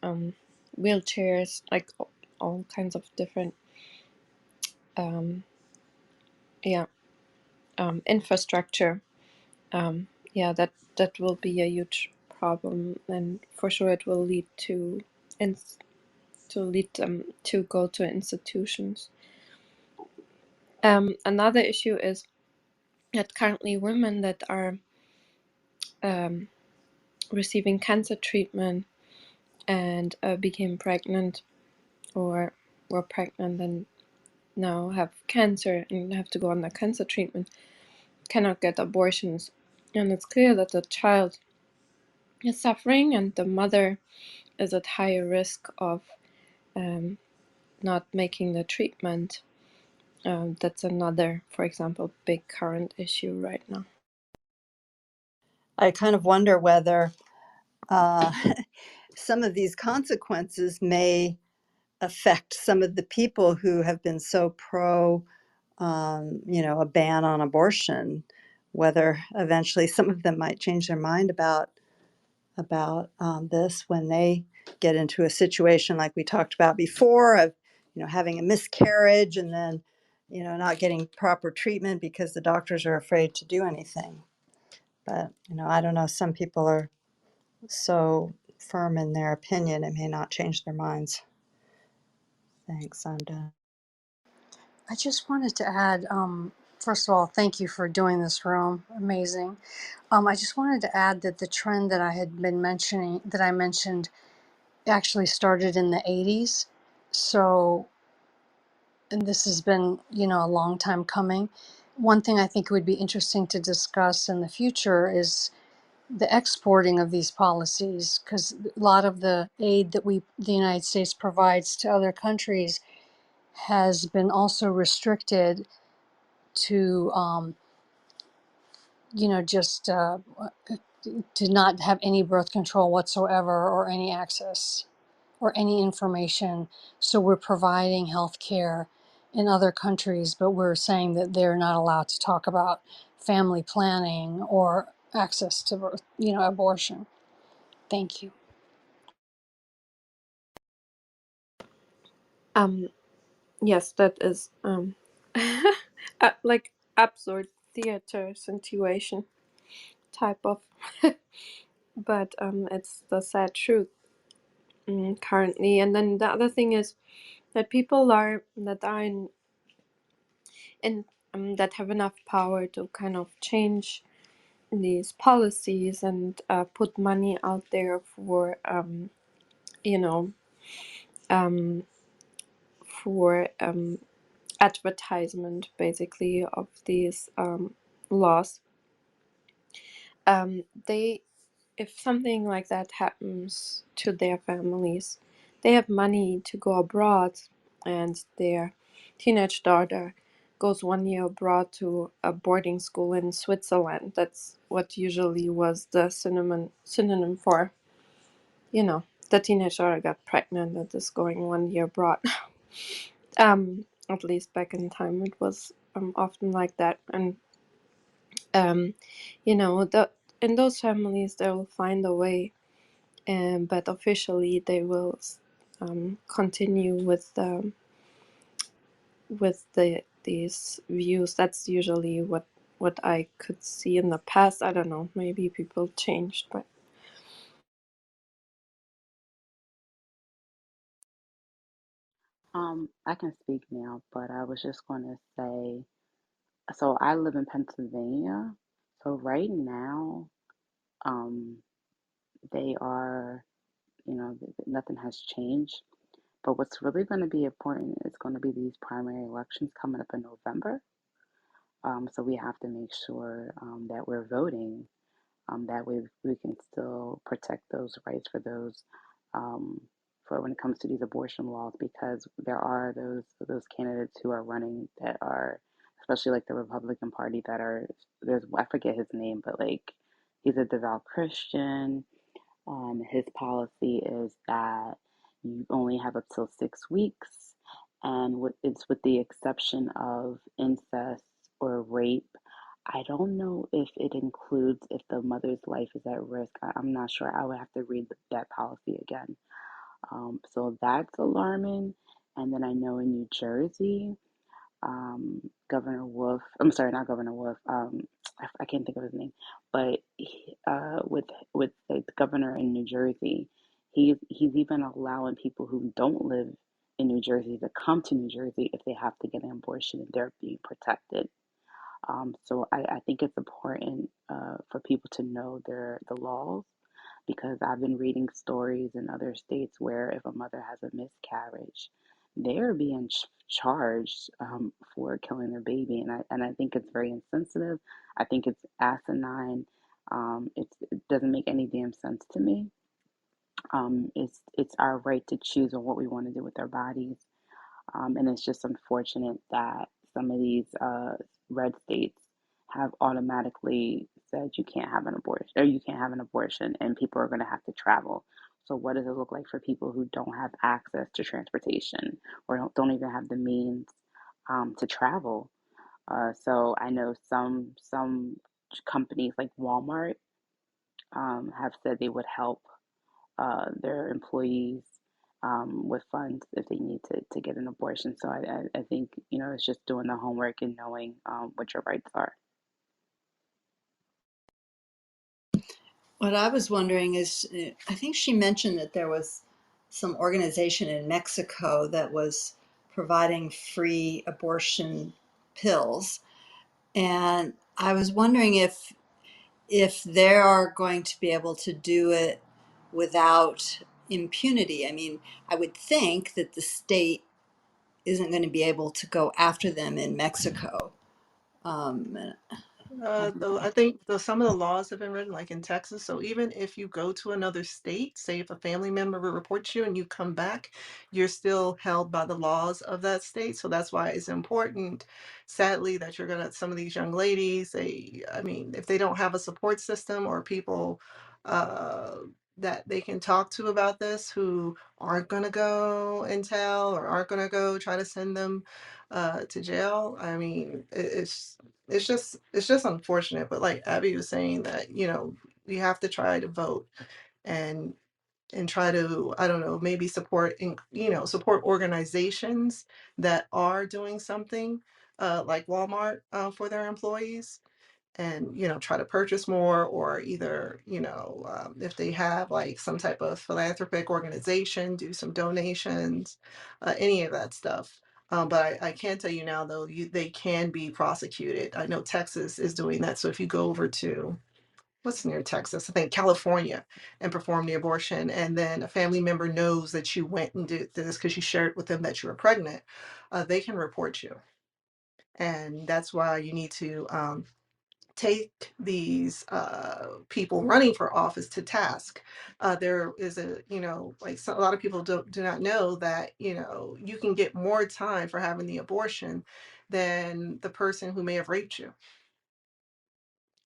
wheelchairs, like all kinds of different, um, yeah, infrastructure. Yeah, that will be a huge problem, and for sure it will lead to lead them to go to institutions. Another issue is that currently women that are um, receiving cancer treatment and became pregnant or were pregnant and now have cancer and have to go on the cancer treatment cannot get abortions. And it's clear that the child is suffering and the mother is at higher risk of um, not making the treatment. That's another, for example, big current issue right now. I kind of wonder whether uh, some of these consequences may affect some of the people who have been so pro, a ban on abortion. Whether eventually some of them might change their mind about this when they get into a situation like we talked about before of, having a miscarriage and then, not getting proper treatment because the doctors are afraid to do anything. But, I don't know. Some people are so firm in their opinion, it may not change their minds. Thanks, I'm done. I just wanted to add, first of all, thank you for doing this room. Amazing. I just wanted to add that the trend that I mentioned, actually started in the 80s. So, and this has been, a long time coming. One thing I think would be interesting to discuss in the future is the exporting of these policies, because a lot of the aid that the United States provides to other countries has been also restricted to, just to not have any birth control whatsoever or any access or any information. So we're providing health care in other countries, but we're saying that they're not allowed to talk about family planning or access to birth, abortion. Thank you. Um, yes, that is like absurd theater situation type of, but it's the sad truth currently. And then the other thing is that people that are in that have enough power to kind of change these policies and put money out there for you know um, for advertisement basically of these laws. They If something like that happens to their families, they have money to go abroad, and their teenage daughter goes 1 year abroad to a boarding school in Switzerland. That's what usually was the synonym for, the teenage daughter got pregnant and is going 1 year abroad. At least back in time, it was often like that, and um, the in those families they will find a way, but officially they will continue with these views. That's usually what I could see in the past. I don't know. Maybe people changed, but I can speak now, but I was just going to say, so I live in Pennsylvania, So right now, um, they are, nothing has changed. But what's really going to be important is going to be these primary elections coming up in November. So we have to make sure that we're voting. That way we can still protect those rights for those, um, for when it comes to these abortion laws, because there are those candidates who are running that are, especially like the Republican Party, that are, there's, I forget his name, but like he's a devout Christian. His policy is that you only have up till 6 weeks, and it's with the exception of incest or rape. I don't know if it includes if the mother's life is at risk. I'm not sure. I would have to read that policy again. So that's alarming. And then I know in New Jersey, Governor Wolf, I'm sorry, not Governor Wolf, I can't think of his name, but with the governor in New Jersey, he's even allowing people who don't live in New Jersey to come to New Jersey if they have to get an abortion and they're being protected. So I think it's important for people to know the laws, because I've been reading stories in other states where if a mother has a miscarriage, they're being charged for killing their baby, and I think it's very insensitive. I think it's asinine. It doesn't make any damn sense to me. It's our right to choose on what we want to do with our bodies. And it's just unfortunate that some of these red states have automatically said you can't have an abortion, or you can't have an abortion, and people are going to have to travel. So what does it look like for people who don't have access to transportation, or don't even have the means to travel? So I know some companies like Walmart have said they would help their employees with funds if they need to get an abortion. So I think, it's just doing the homework and knowing what your rights are. What I was wondering is, I think she mentioned that there was some organization in Mexico that was providing free abortion pills. And I was wondering if they are going to be able to do it without impunity. I mean, I would think that the state isn't going to be able to go after them in Mexico. Um, I don't know. I think some of the laws have been written, like in Texas. So even if you go to another state, say if a family member reports you and you come back, you're still held by the laws of that state. So that's why it's important, sadly, that you're gonna, some of these young ladies, I mean, if they don't have a support system or people uh, that they can talk to about this, who aren't gonna go and tell, or aren't gonna go try to send them to jail. I mean, it's just unfortunate, but like Abby was saying, that we have to try to vote and try to, I don't know, maybe support organizations that are doing something like Walmart for their employees, and try to purchase more, or either if they have like some type of philanthropic organization, do some donations, any of that stuff. But I can tell you now, though, they can be prosecuted. I know Texas is doing that. So if you go over to, what's near Texas, I think California, and perform the abortion, and then a family member knows that you went and did this because you shared with them that you were pregnant, they can report you. And that's why you need to take these people running for office to task. There is a lot of people do not know that, you can get more time for having the abortion than the person who may have raped you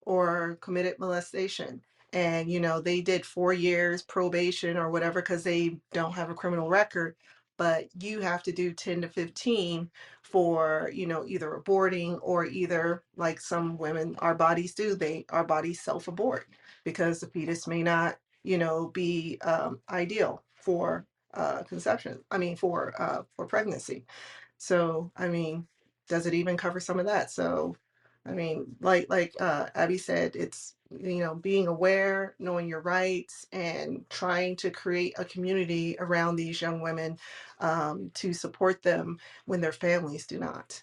or committed molestation. And they did 4 years probation or whatever because they don't have a criminal record, but you have to do 10 to 15 for either aborting, or either, like some women, our bodies do, our bodies self-abort because the fetus may not be ideal for conception, I mean for pregnancy. So, I mean, does it even cover some of that? So, I mean, like Abby said, it's being aware, knowing your rights, and trying to create a community around these young women, to support them when their families do not.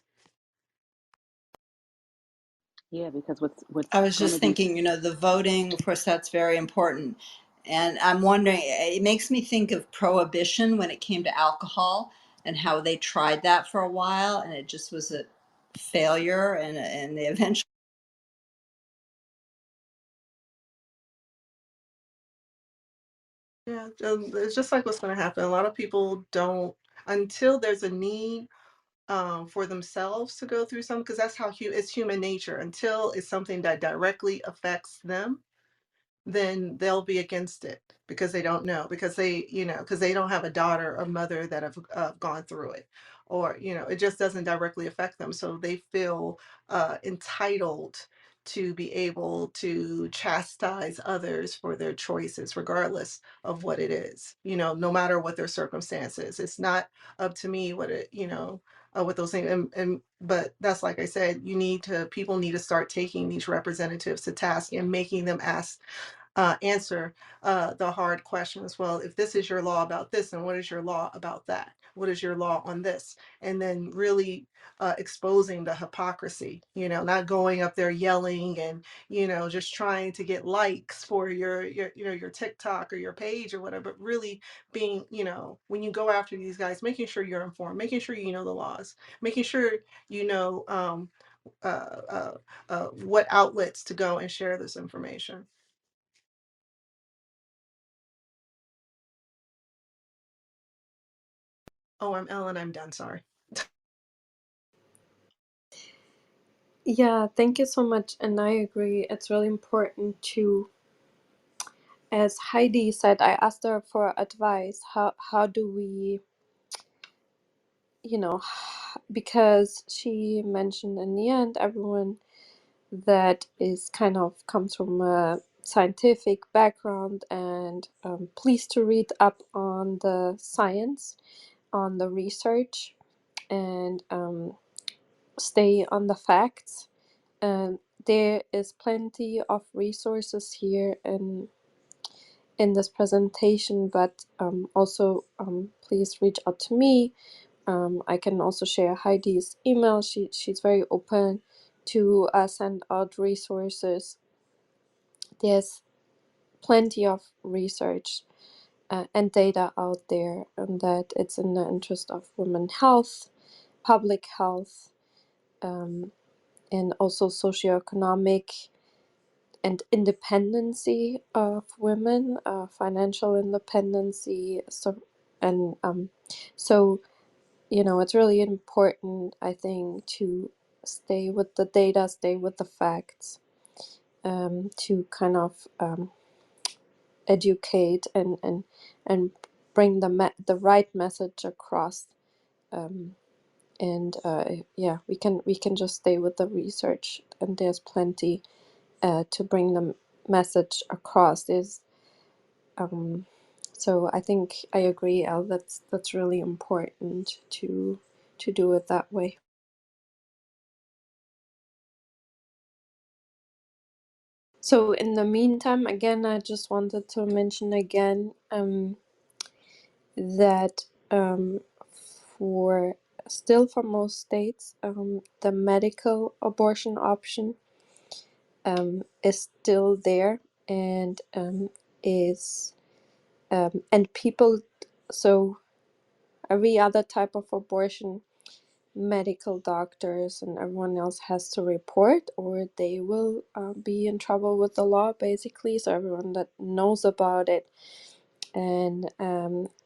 Yeah, because I what's was going to just be thinking, the voting, of course, that's very important. And I'm wondering, it makes me think of prohibition when it came to alcohol and how they tried that for a while and it just was a failure and they eventually. Yeah, it's just like what's going to happen. A lot of people don't, until there's a need for themselves to go through something, because that's how it's human nature. Until it's something that directly affects them, then they'll be against it because they don't know, because because they don't have a daughter or mother that have gone through it, or it just doesn't directly affect them, so they feel entitled to be able to chastise others for their choices regardless of what it is, no matter what their circumstances. It's not up to me what it what those things, and but that's, like I said, people need to start taking these representatives to task and making them answer the hard questions. Well, if this is your law about this, and what is your law about that? What is your law on this? And then really exposing the hypocrisy, not going up there yelling and, just trying to get likes for your TikTok or your page or whatever, but really being, when you go after these guys, making sure you're informed, making sure you know the laws, making sure you know what outlets to go and share this information. Oh, I'm Ellen. I'm done. Sorry. Yeah, thank you so much. And I agree. It's really important to, as Heidi said, I asked her for advice. How do we, you know, because she mentioned in the end, everyone that is kind of comes from a scientific background and please to read up on the science, on the research, and stay on the facts. And there is plenty of resources here in this presentation, but also please reach out to me. I can also share Heidi's email. She's very open to send out resources. There's plenty of research and data out there, and that it's in the interest of women health, public health, um, and also socioeconomic and independency of women, financial independency. So it's really important, I think, to stay with the data, stay with the facts, to kind of educate and bring the right message across. Um, and yeah, we can just stay with the research, and there's plenty to bring the message across. Um, so I think I agree, Elle. That's really important to do it that way. So in the meantime, again, I just wanted to mention again that for for most states, the medical abortion option is still there, and is and people, so every other type of abortion, medical doctors and everyone else has to report, or they will be in trouble with the law, basically. So everyone that knows about it and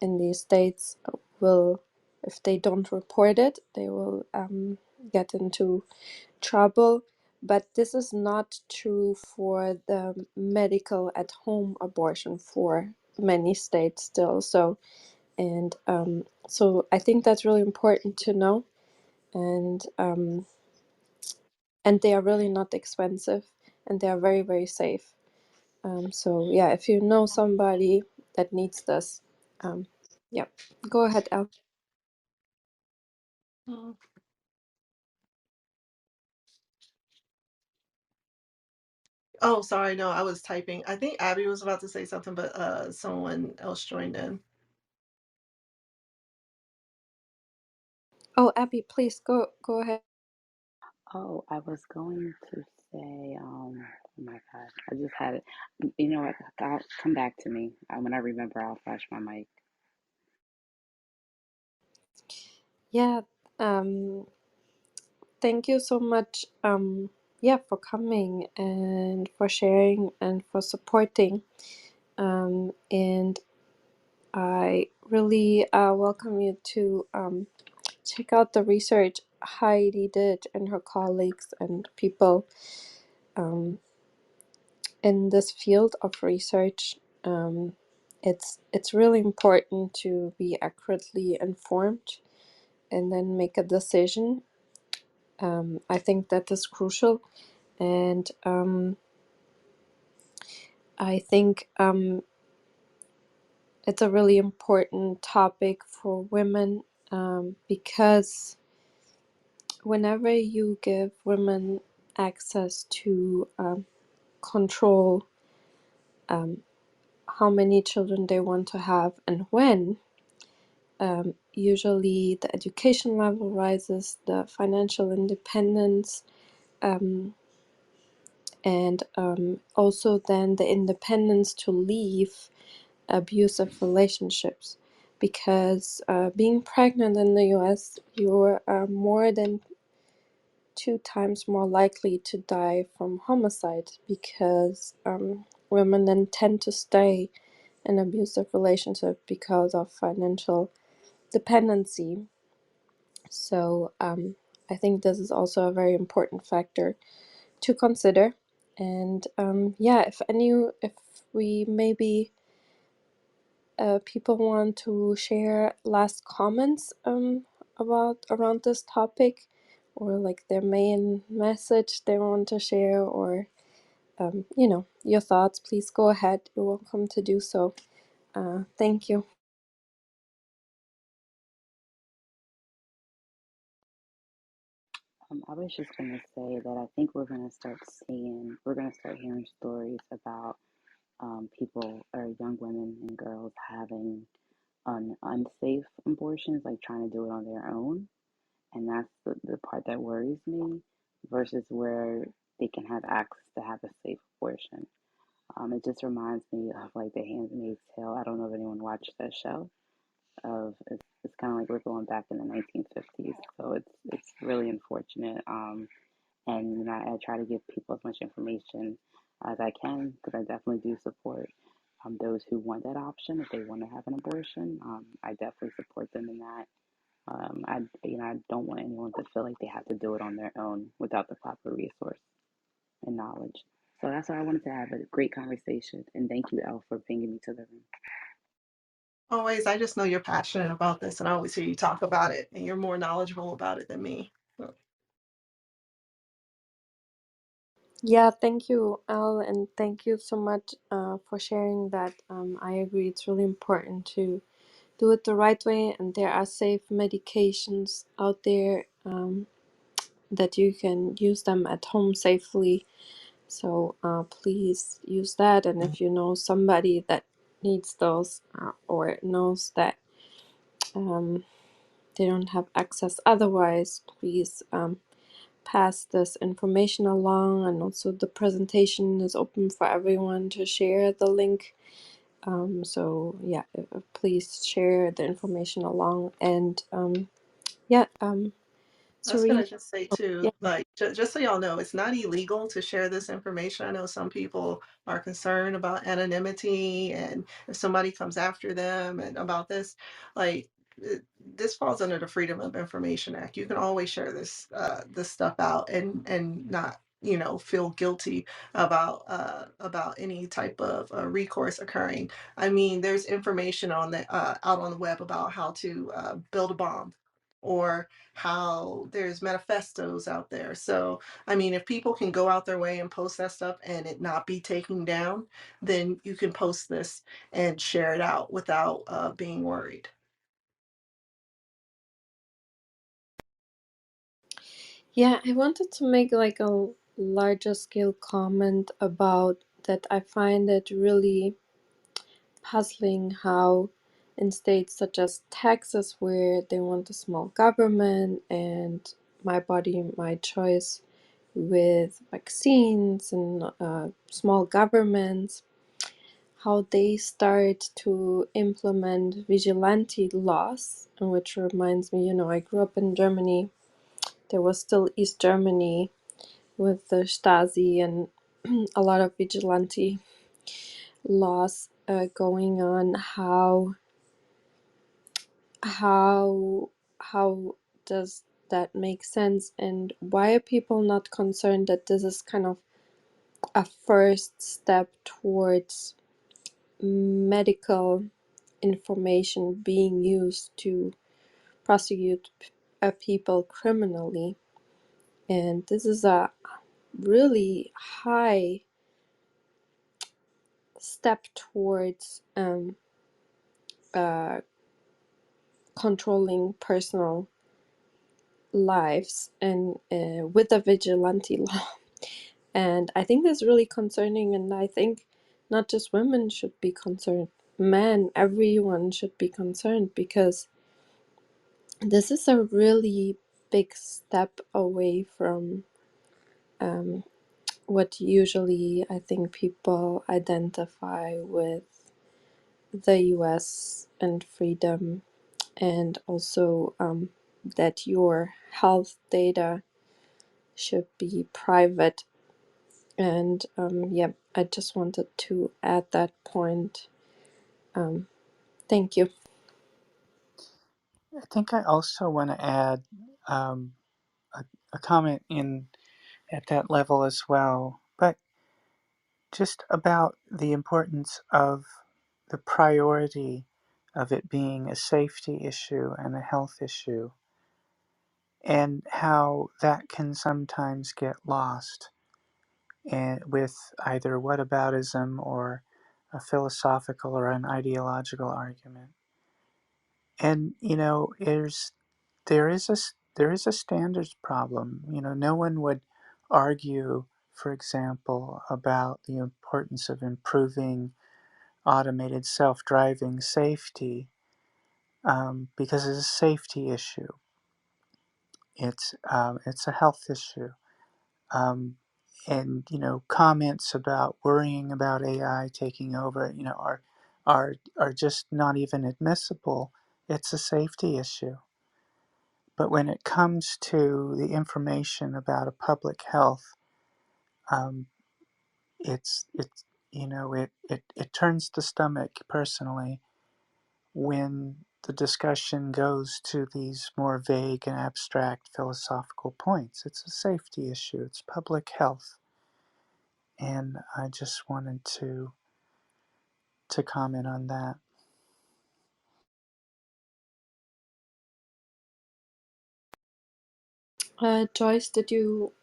in these states will, if they don't report it, they will get into trouble. But this is not true for the medical at home abortion for many states still. So I think that's really important to know. And they are really not expensive, and they are very, very safe. So yeah, if you know somebody that needs this, um, yeah, go ahead, Elle. Mm. Oh, sorry. No, I was typing. I think Abby was about to say something, but someone else joined in. Oh, Abby, please go ahead. Oh, I was going to say, oh my God, I just had it. You know what? I'll come back to me. When I remember, I'll flash my mic. Yeah, thank you so much, yeah, for coming and for sharing and for supporting. And I really welcome you to check out the research Heidi did and her colleagues and people in this field of research. It's really important to be accurately informed and then make a decision. I think that is crucial, and I think it's a really important topic for women, because whenever you give women access to control how many children they want to have and when, usually the education level rises, the financial independence, and also then the independence to leave abusive relationships. Because being pregnant in the US, you're more than 2 times more likely to die from homicide, because women then tend to stay in abusive relationship because of financial dependency. So I think this is also a very important factor to consider. And yeah, if we maybe people want to share last comments about around this topic, or like their main message they want to share, or your thoughts, please go ahead. You're welcome to do so. Thank you. I was just going to say that I think we're going to start hearing stories about people or young women and girls having unsafe abortions, like trying to do it on their own. And that's the part that worries me, versus where they can have access to have a safe abortion. It just reminds me of like The Handmaid's Tale. I don't know if anyone watched that show. It's kind of like we're going back in the 1950s, so it's really unfortunate. And I try to give people as much information as I can, because I definitely do support those who want that option. If they want to have an abortion, I definitely support them in that. I don't want anyone to feel like they have to do it on their own without the proper resource and knowledge. So that's why I wanted to have a great conversation, and thank you, Elle, for bringing me to the room. Always, I just know you're passionate about this, and I always hear you talk about it, and you're more knowledgeable about it than me. So, Yeah, thank you, Al, and thank you so much for sharing that. I agree, it's really important to do it the right way, and there are safe medications out there that you can use them at home safely. So please use that, and if you know somebody that needs those, or knows that they don't have access otherwise, please pass this information along. And also the presentation is open for everyone to share the link. So yeah, please share the information along. And yeah, I was Serene. gonna just say Yeah. too, like just so y'all know, it's not illegal to share this information. I know some people are concerned about anonymity and if somebody comes after them and about this, like this falls under the Freedom of Information Act. You can always share this stuff out and not feel guilty about any type of recourse occurring. I mean, there's information on the out on the web about how to build a bomb, or how there's manifestos out there. So, I mean, if people can go out their way and post that stuff and it not be taken down, then you can post this and share it out without being worried. Yeah, I wanted to make like a larger scale comment about that. I find it really puzzling how in states such as Texas, where they want a small government and my body, my choice with vaccines and small governments, how they start to implement vigilante laws, which reminds me, I grew up in Germany. There was still East Germany with the Stasi and a lot of vigilante laws going on. How does that make sense, and why are people not concerned that this is kind of a first step towards medical information being used to prosecute people criminally? And this is a really high step towards uh, controlling personal lives and with a vigilante law. And I think that's really concerning, and I think not just women should be concerned, men, everyone should be concerned, because this is a really big step away from um, what usually I think people identify with the US and freedom, and also that your health data should be private. And yeah, I just wanted to add that point. Um, thank you. I think I also want to add um, a comment in at that level as well, but just about the importance of the priority of it being a safety issue and a health issue, and how that can sometimes get lost and with either whataboutism or a philosophical or an ideological argument. And there is a standards problem. No one would argue, for example, about the importance of improving automated self-driving safety because it's a safety issue. It's a health issue. Um, and comments about worrying about AI taking over, are just not even admissible. It's a safety issue. But when it comes to the information about a public health, um, it turns the stomach personally when the discussion goes to these more vague and abstract philosophical points. It's a safety issue. It's public health, and I just wanted to comment on that. Joyce, did you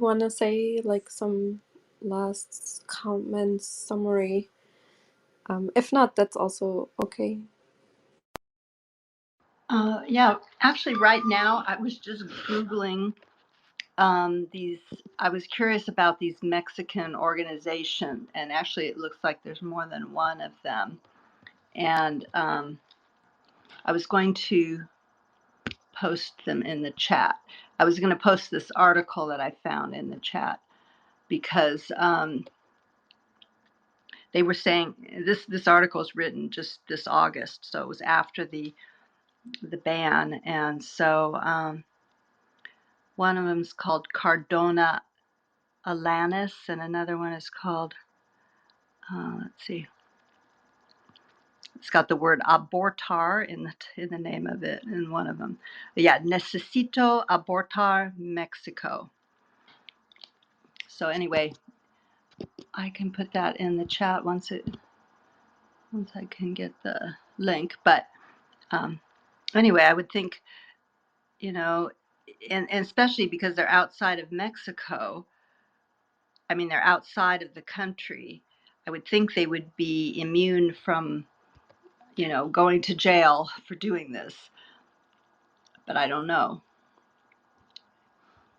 want to say like some last comments, summary? If not, that's also okay. Yeah, actually, right now, I was just Googling these. I was curious about these Mexican organizations, and actually, it looks like there's more than one of them. And I was going to post them in the chat. I was going to post this article that I found in the chat because they were saying this article is written just this August, so it was after the ban, and so one of them is called Cardona Alanis, and another one is called let's see, it's got the word abortar in the name of it in one of them. Yeah, Necesito Abortar Mexico. So anyway, I can put that in the chat once I can get the link. But anyway, I would think, and especially because they're outside of Mexico. I mean, they're outside of the country. I would think they would be immune from, going to jail for doing this. But I don't know.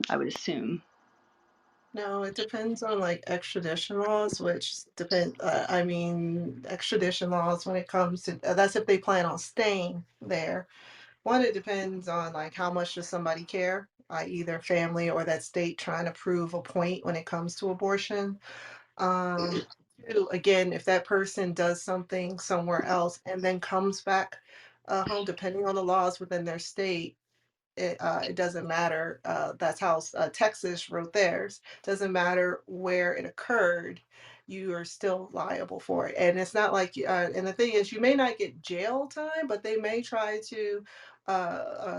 I would assume. No, it depends on like extradition laws, which depend. I mean, extradition laws when it comes to that's if they plan on staying there. One, it depends on like how much does somebody care. i.e. their family or that state trying to prove a point when it comes to abortion. Um, Again, if that person does something somewhere else and then comes back home, depending on the laws within their state, it doesn't matter. That's how Texas wrote theirs. Doesn't matter where it occurred, you are still liable for it. And it's not like, and the thing is, you may not get jail time, but they may try to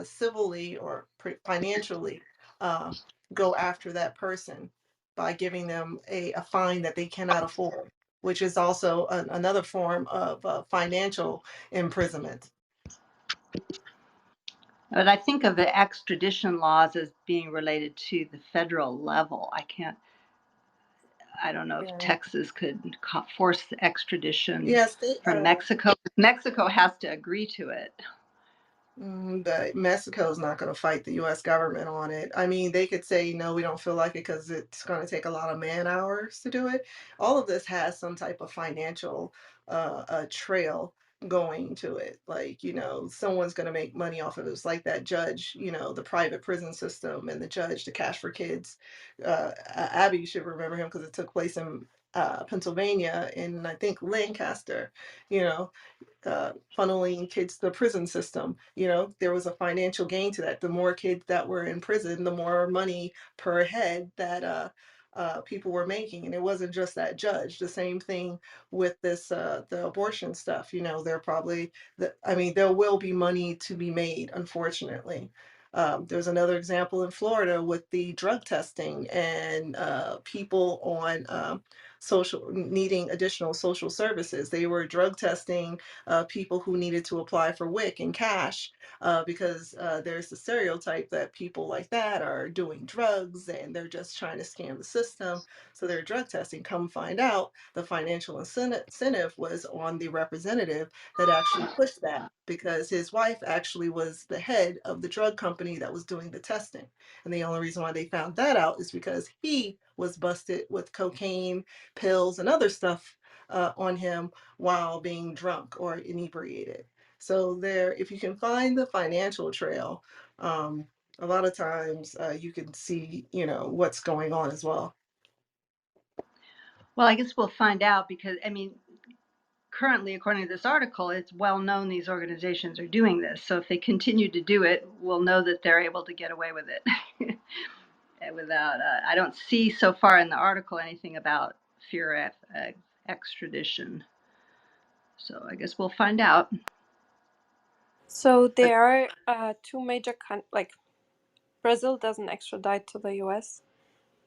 civilly or financially uh, go after that person by giving them a fine that they cannot afford, which is also another form of financial imprisonment. But I think of the extradition laws as being related to the federal level. I don't know if Yeah. Texas could force the extradition Yes, from Mexico. Mexico has to agree to it. But Mexico's not going to fight the U.S. government on it. I mean, they could say, no, we don't feel like it because it's going to take a lot of man hours to do it. All of this has some type of financial trail going to it. Like, someone's going to make money off of it. It's like that judge, the private prison system and the judge, the Cash for Kids. Abby, you should remember him because it took place in Pennsylvania in, I think, Lancaster, you know funneling kids to the prison system. There was a financial gain to that. The more kids that were in prison, the more money per head that people were making. And it wasn't just that judge. The same thing with this, the abortion stuff. There probably, there will be money to be made, unfortunately. There's another example in Florida with the drug testing and people on social needing additional social services. They were drug testing people who needed to apply for WIC and cash because there's the stereotype that people like that are doing drugs and they're just trying to scam the system. So they're drug testing. Come find out, the financial incentive was on the representative that actually pushed that because his wife actually was the head of the drug company that was doing the testing. And the only reason why they found that out is because he was busted with cocaine, pills, and other stuff on him while being drunk or inebriated. So there, if you can find the financial trail, a lot of times you can see, what's going on as well. Well, I guess we'll find out because, currently, according to this article, it's well known these organizations are doing this. So if they continue to do it, we'll know that they're able to get away with it without, I don't see so far in the article anything about fear of extradition. So I guess we'll find out. So there are two major like Brazil doesn't extradite to the US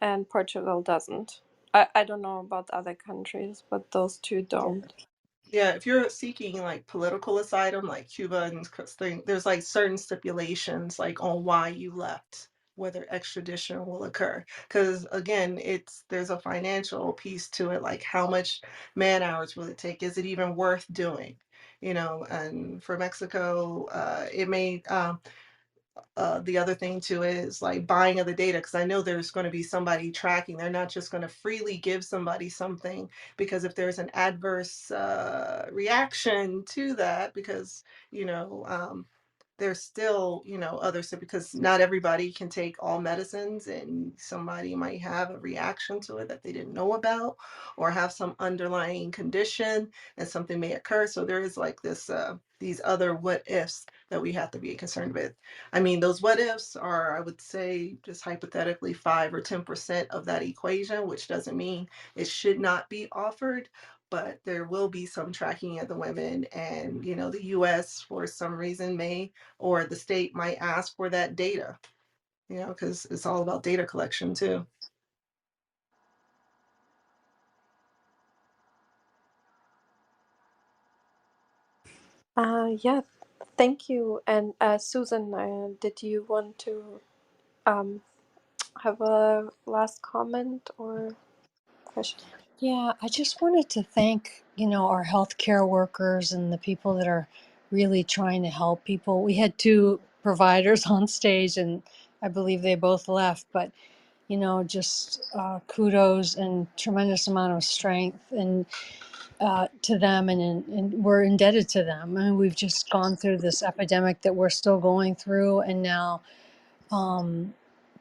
and Portugal doesn't. I don't know about other countries, but those two don't. Yeah, if you're seeking like political asylum, like Cuba and there's like certain stipulations like on why you left, whether extradition will occur. Because again, there's a financial piece to it, like how much man hours will it take? Is it even worth doing? And for Mexico, it may the other thing too is like buying of the data because I know there's going to be somebody tracking. They're not just going to freely give somebody something because if there's an adverse reaction to that, because there's still other stuff because not everybody can take all medicines and somebody might have a reaction to it that they didn't know about or have some underlying condition and something may occur. So there is like this these other what ifs that we have to be concerned with. Those what ifs are, I would say, just hypothetically 5 or 10% of that equation, which doesn't mean it should not be offered, but there will be some tracking of the women. And, the US, for some reason, may, or the state might ask for that data, because it's all about data collection too. Yeah, thank you. And Susan, did you want to um, have a last comment or question? Yeah, I just wanted to thank, our healthcare workers and the people that are really trying to help people. We had two providers on stage, and I believe they both left, but, just kudos and tremendous amount of strength and to them, and we're indebted to them. We've just gone through this epidemic that we're still going through, and now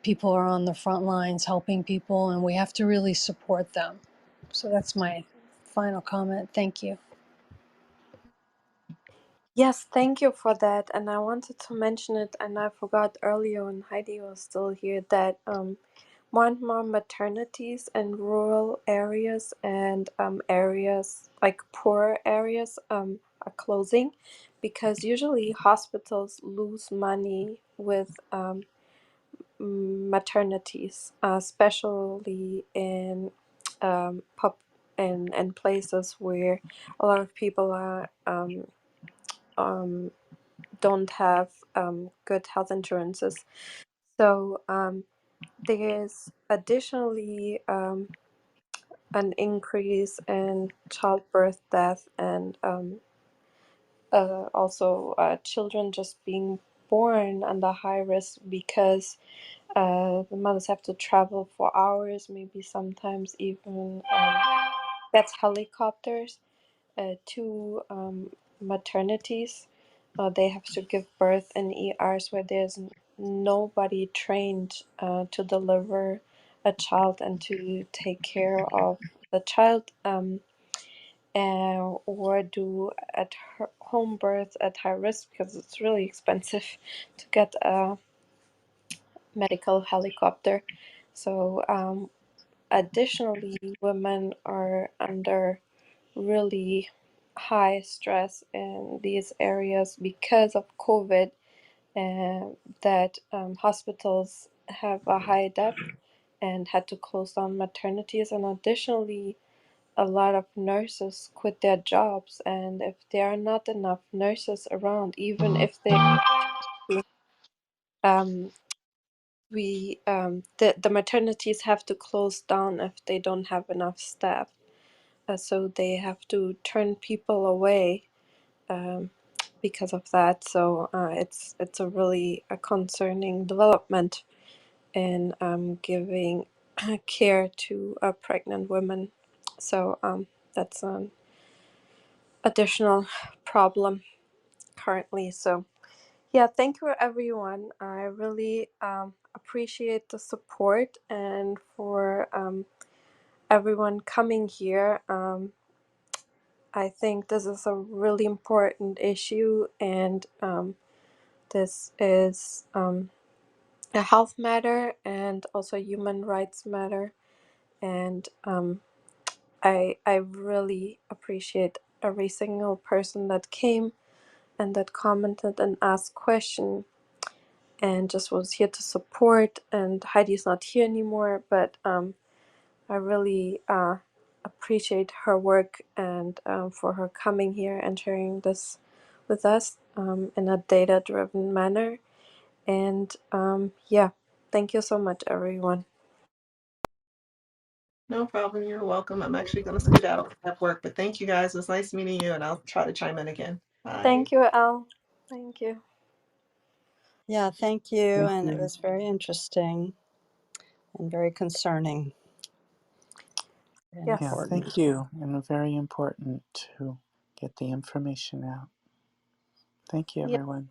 people are on the front lines helping people, and we have to really support them. So that's my final comment. Thank you. Yes, thank you for that. And I wanted to mention it, and I forgot earlier when Heidi was still here, that more and more maternities in rural areas and areas like poor areas are closing, because usually hospitals lose money with maternities, especially in pub in places where a lot of people are don't have good health insurances. So there's additionally an increase in childbirth death, and also children just being born under high risk, because the mothers have to travel for hours, maybe sometimes even get helicopters to maternities. They have to give birth in ERs where there's nobody trained to deliver a child and to take care of the child, or do at home birth at high risk, because it's really expensive to get a medical helicopter. So, additionally, women are under really high stress in these areas because of COVID, and that hospitals have a high debt and had to close down maternities. And additionally, a lot of nurses quit their jobs, and if there are not enough nurses around, even if they um, the maternities have to close down if they don't have enough staff. So they have to turn people away um, because of that. So it's a really a concerning development in giving care to pregnant women. So that's an additional problem currently. So yeah, thank you everyone. I really appreciate the support, and for everyone coming here. I think this is a really important issue, and this is a health matter and also a human rights matter. And I really appreciate every single person that came and that commented and asked questions and just was here to support. And Heidi's not here anymore, but I really appreciate her work, and for her coming here and sharing this with us in a data-driven manner. And yeah, thank you so much, everyone. No problem. You're welcome. I'm actually going to scoot out at work, but thank you guys. It was nice meeting you, and I'll try to chime in again. Bye. Thank you, Elle. Thank you. Yeah, thank you. Thank And it you. was very interesting and very concerning and Yeah, Yes. important. thank you. And very important to get the information out. Thank you, Yeah. everyone.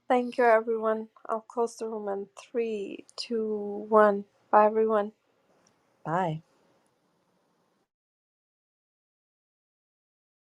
Thank you, everyone. I'll close the room in 3, 2, 1. Bye, everyone. Bye.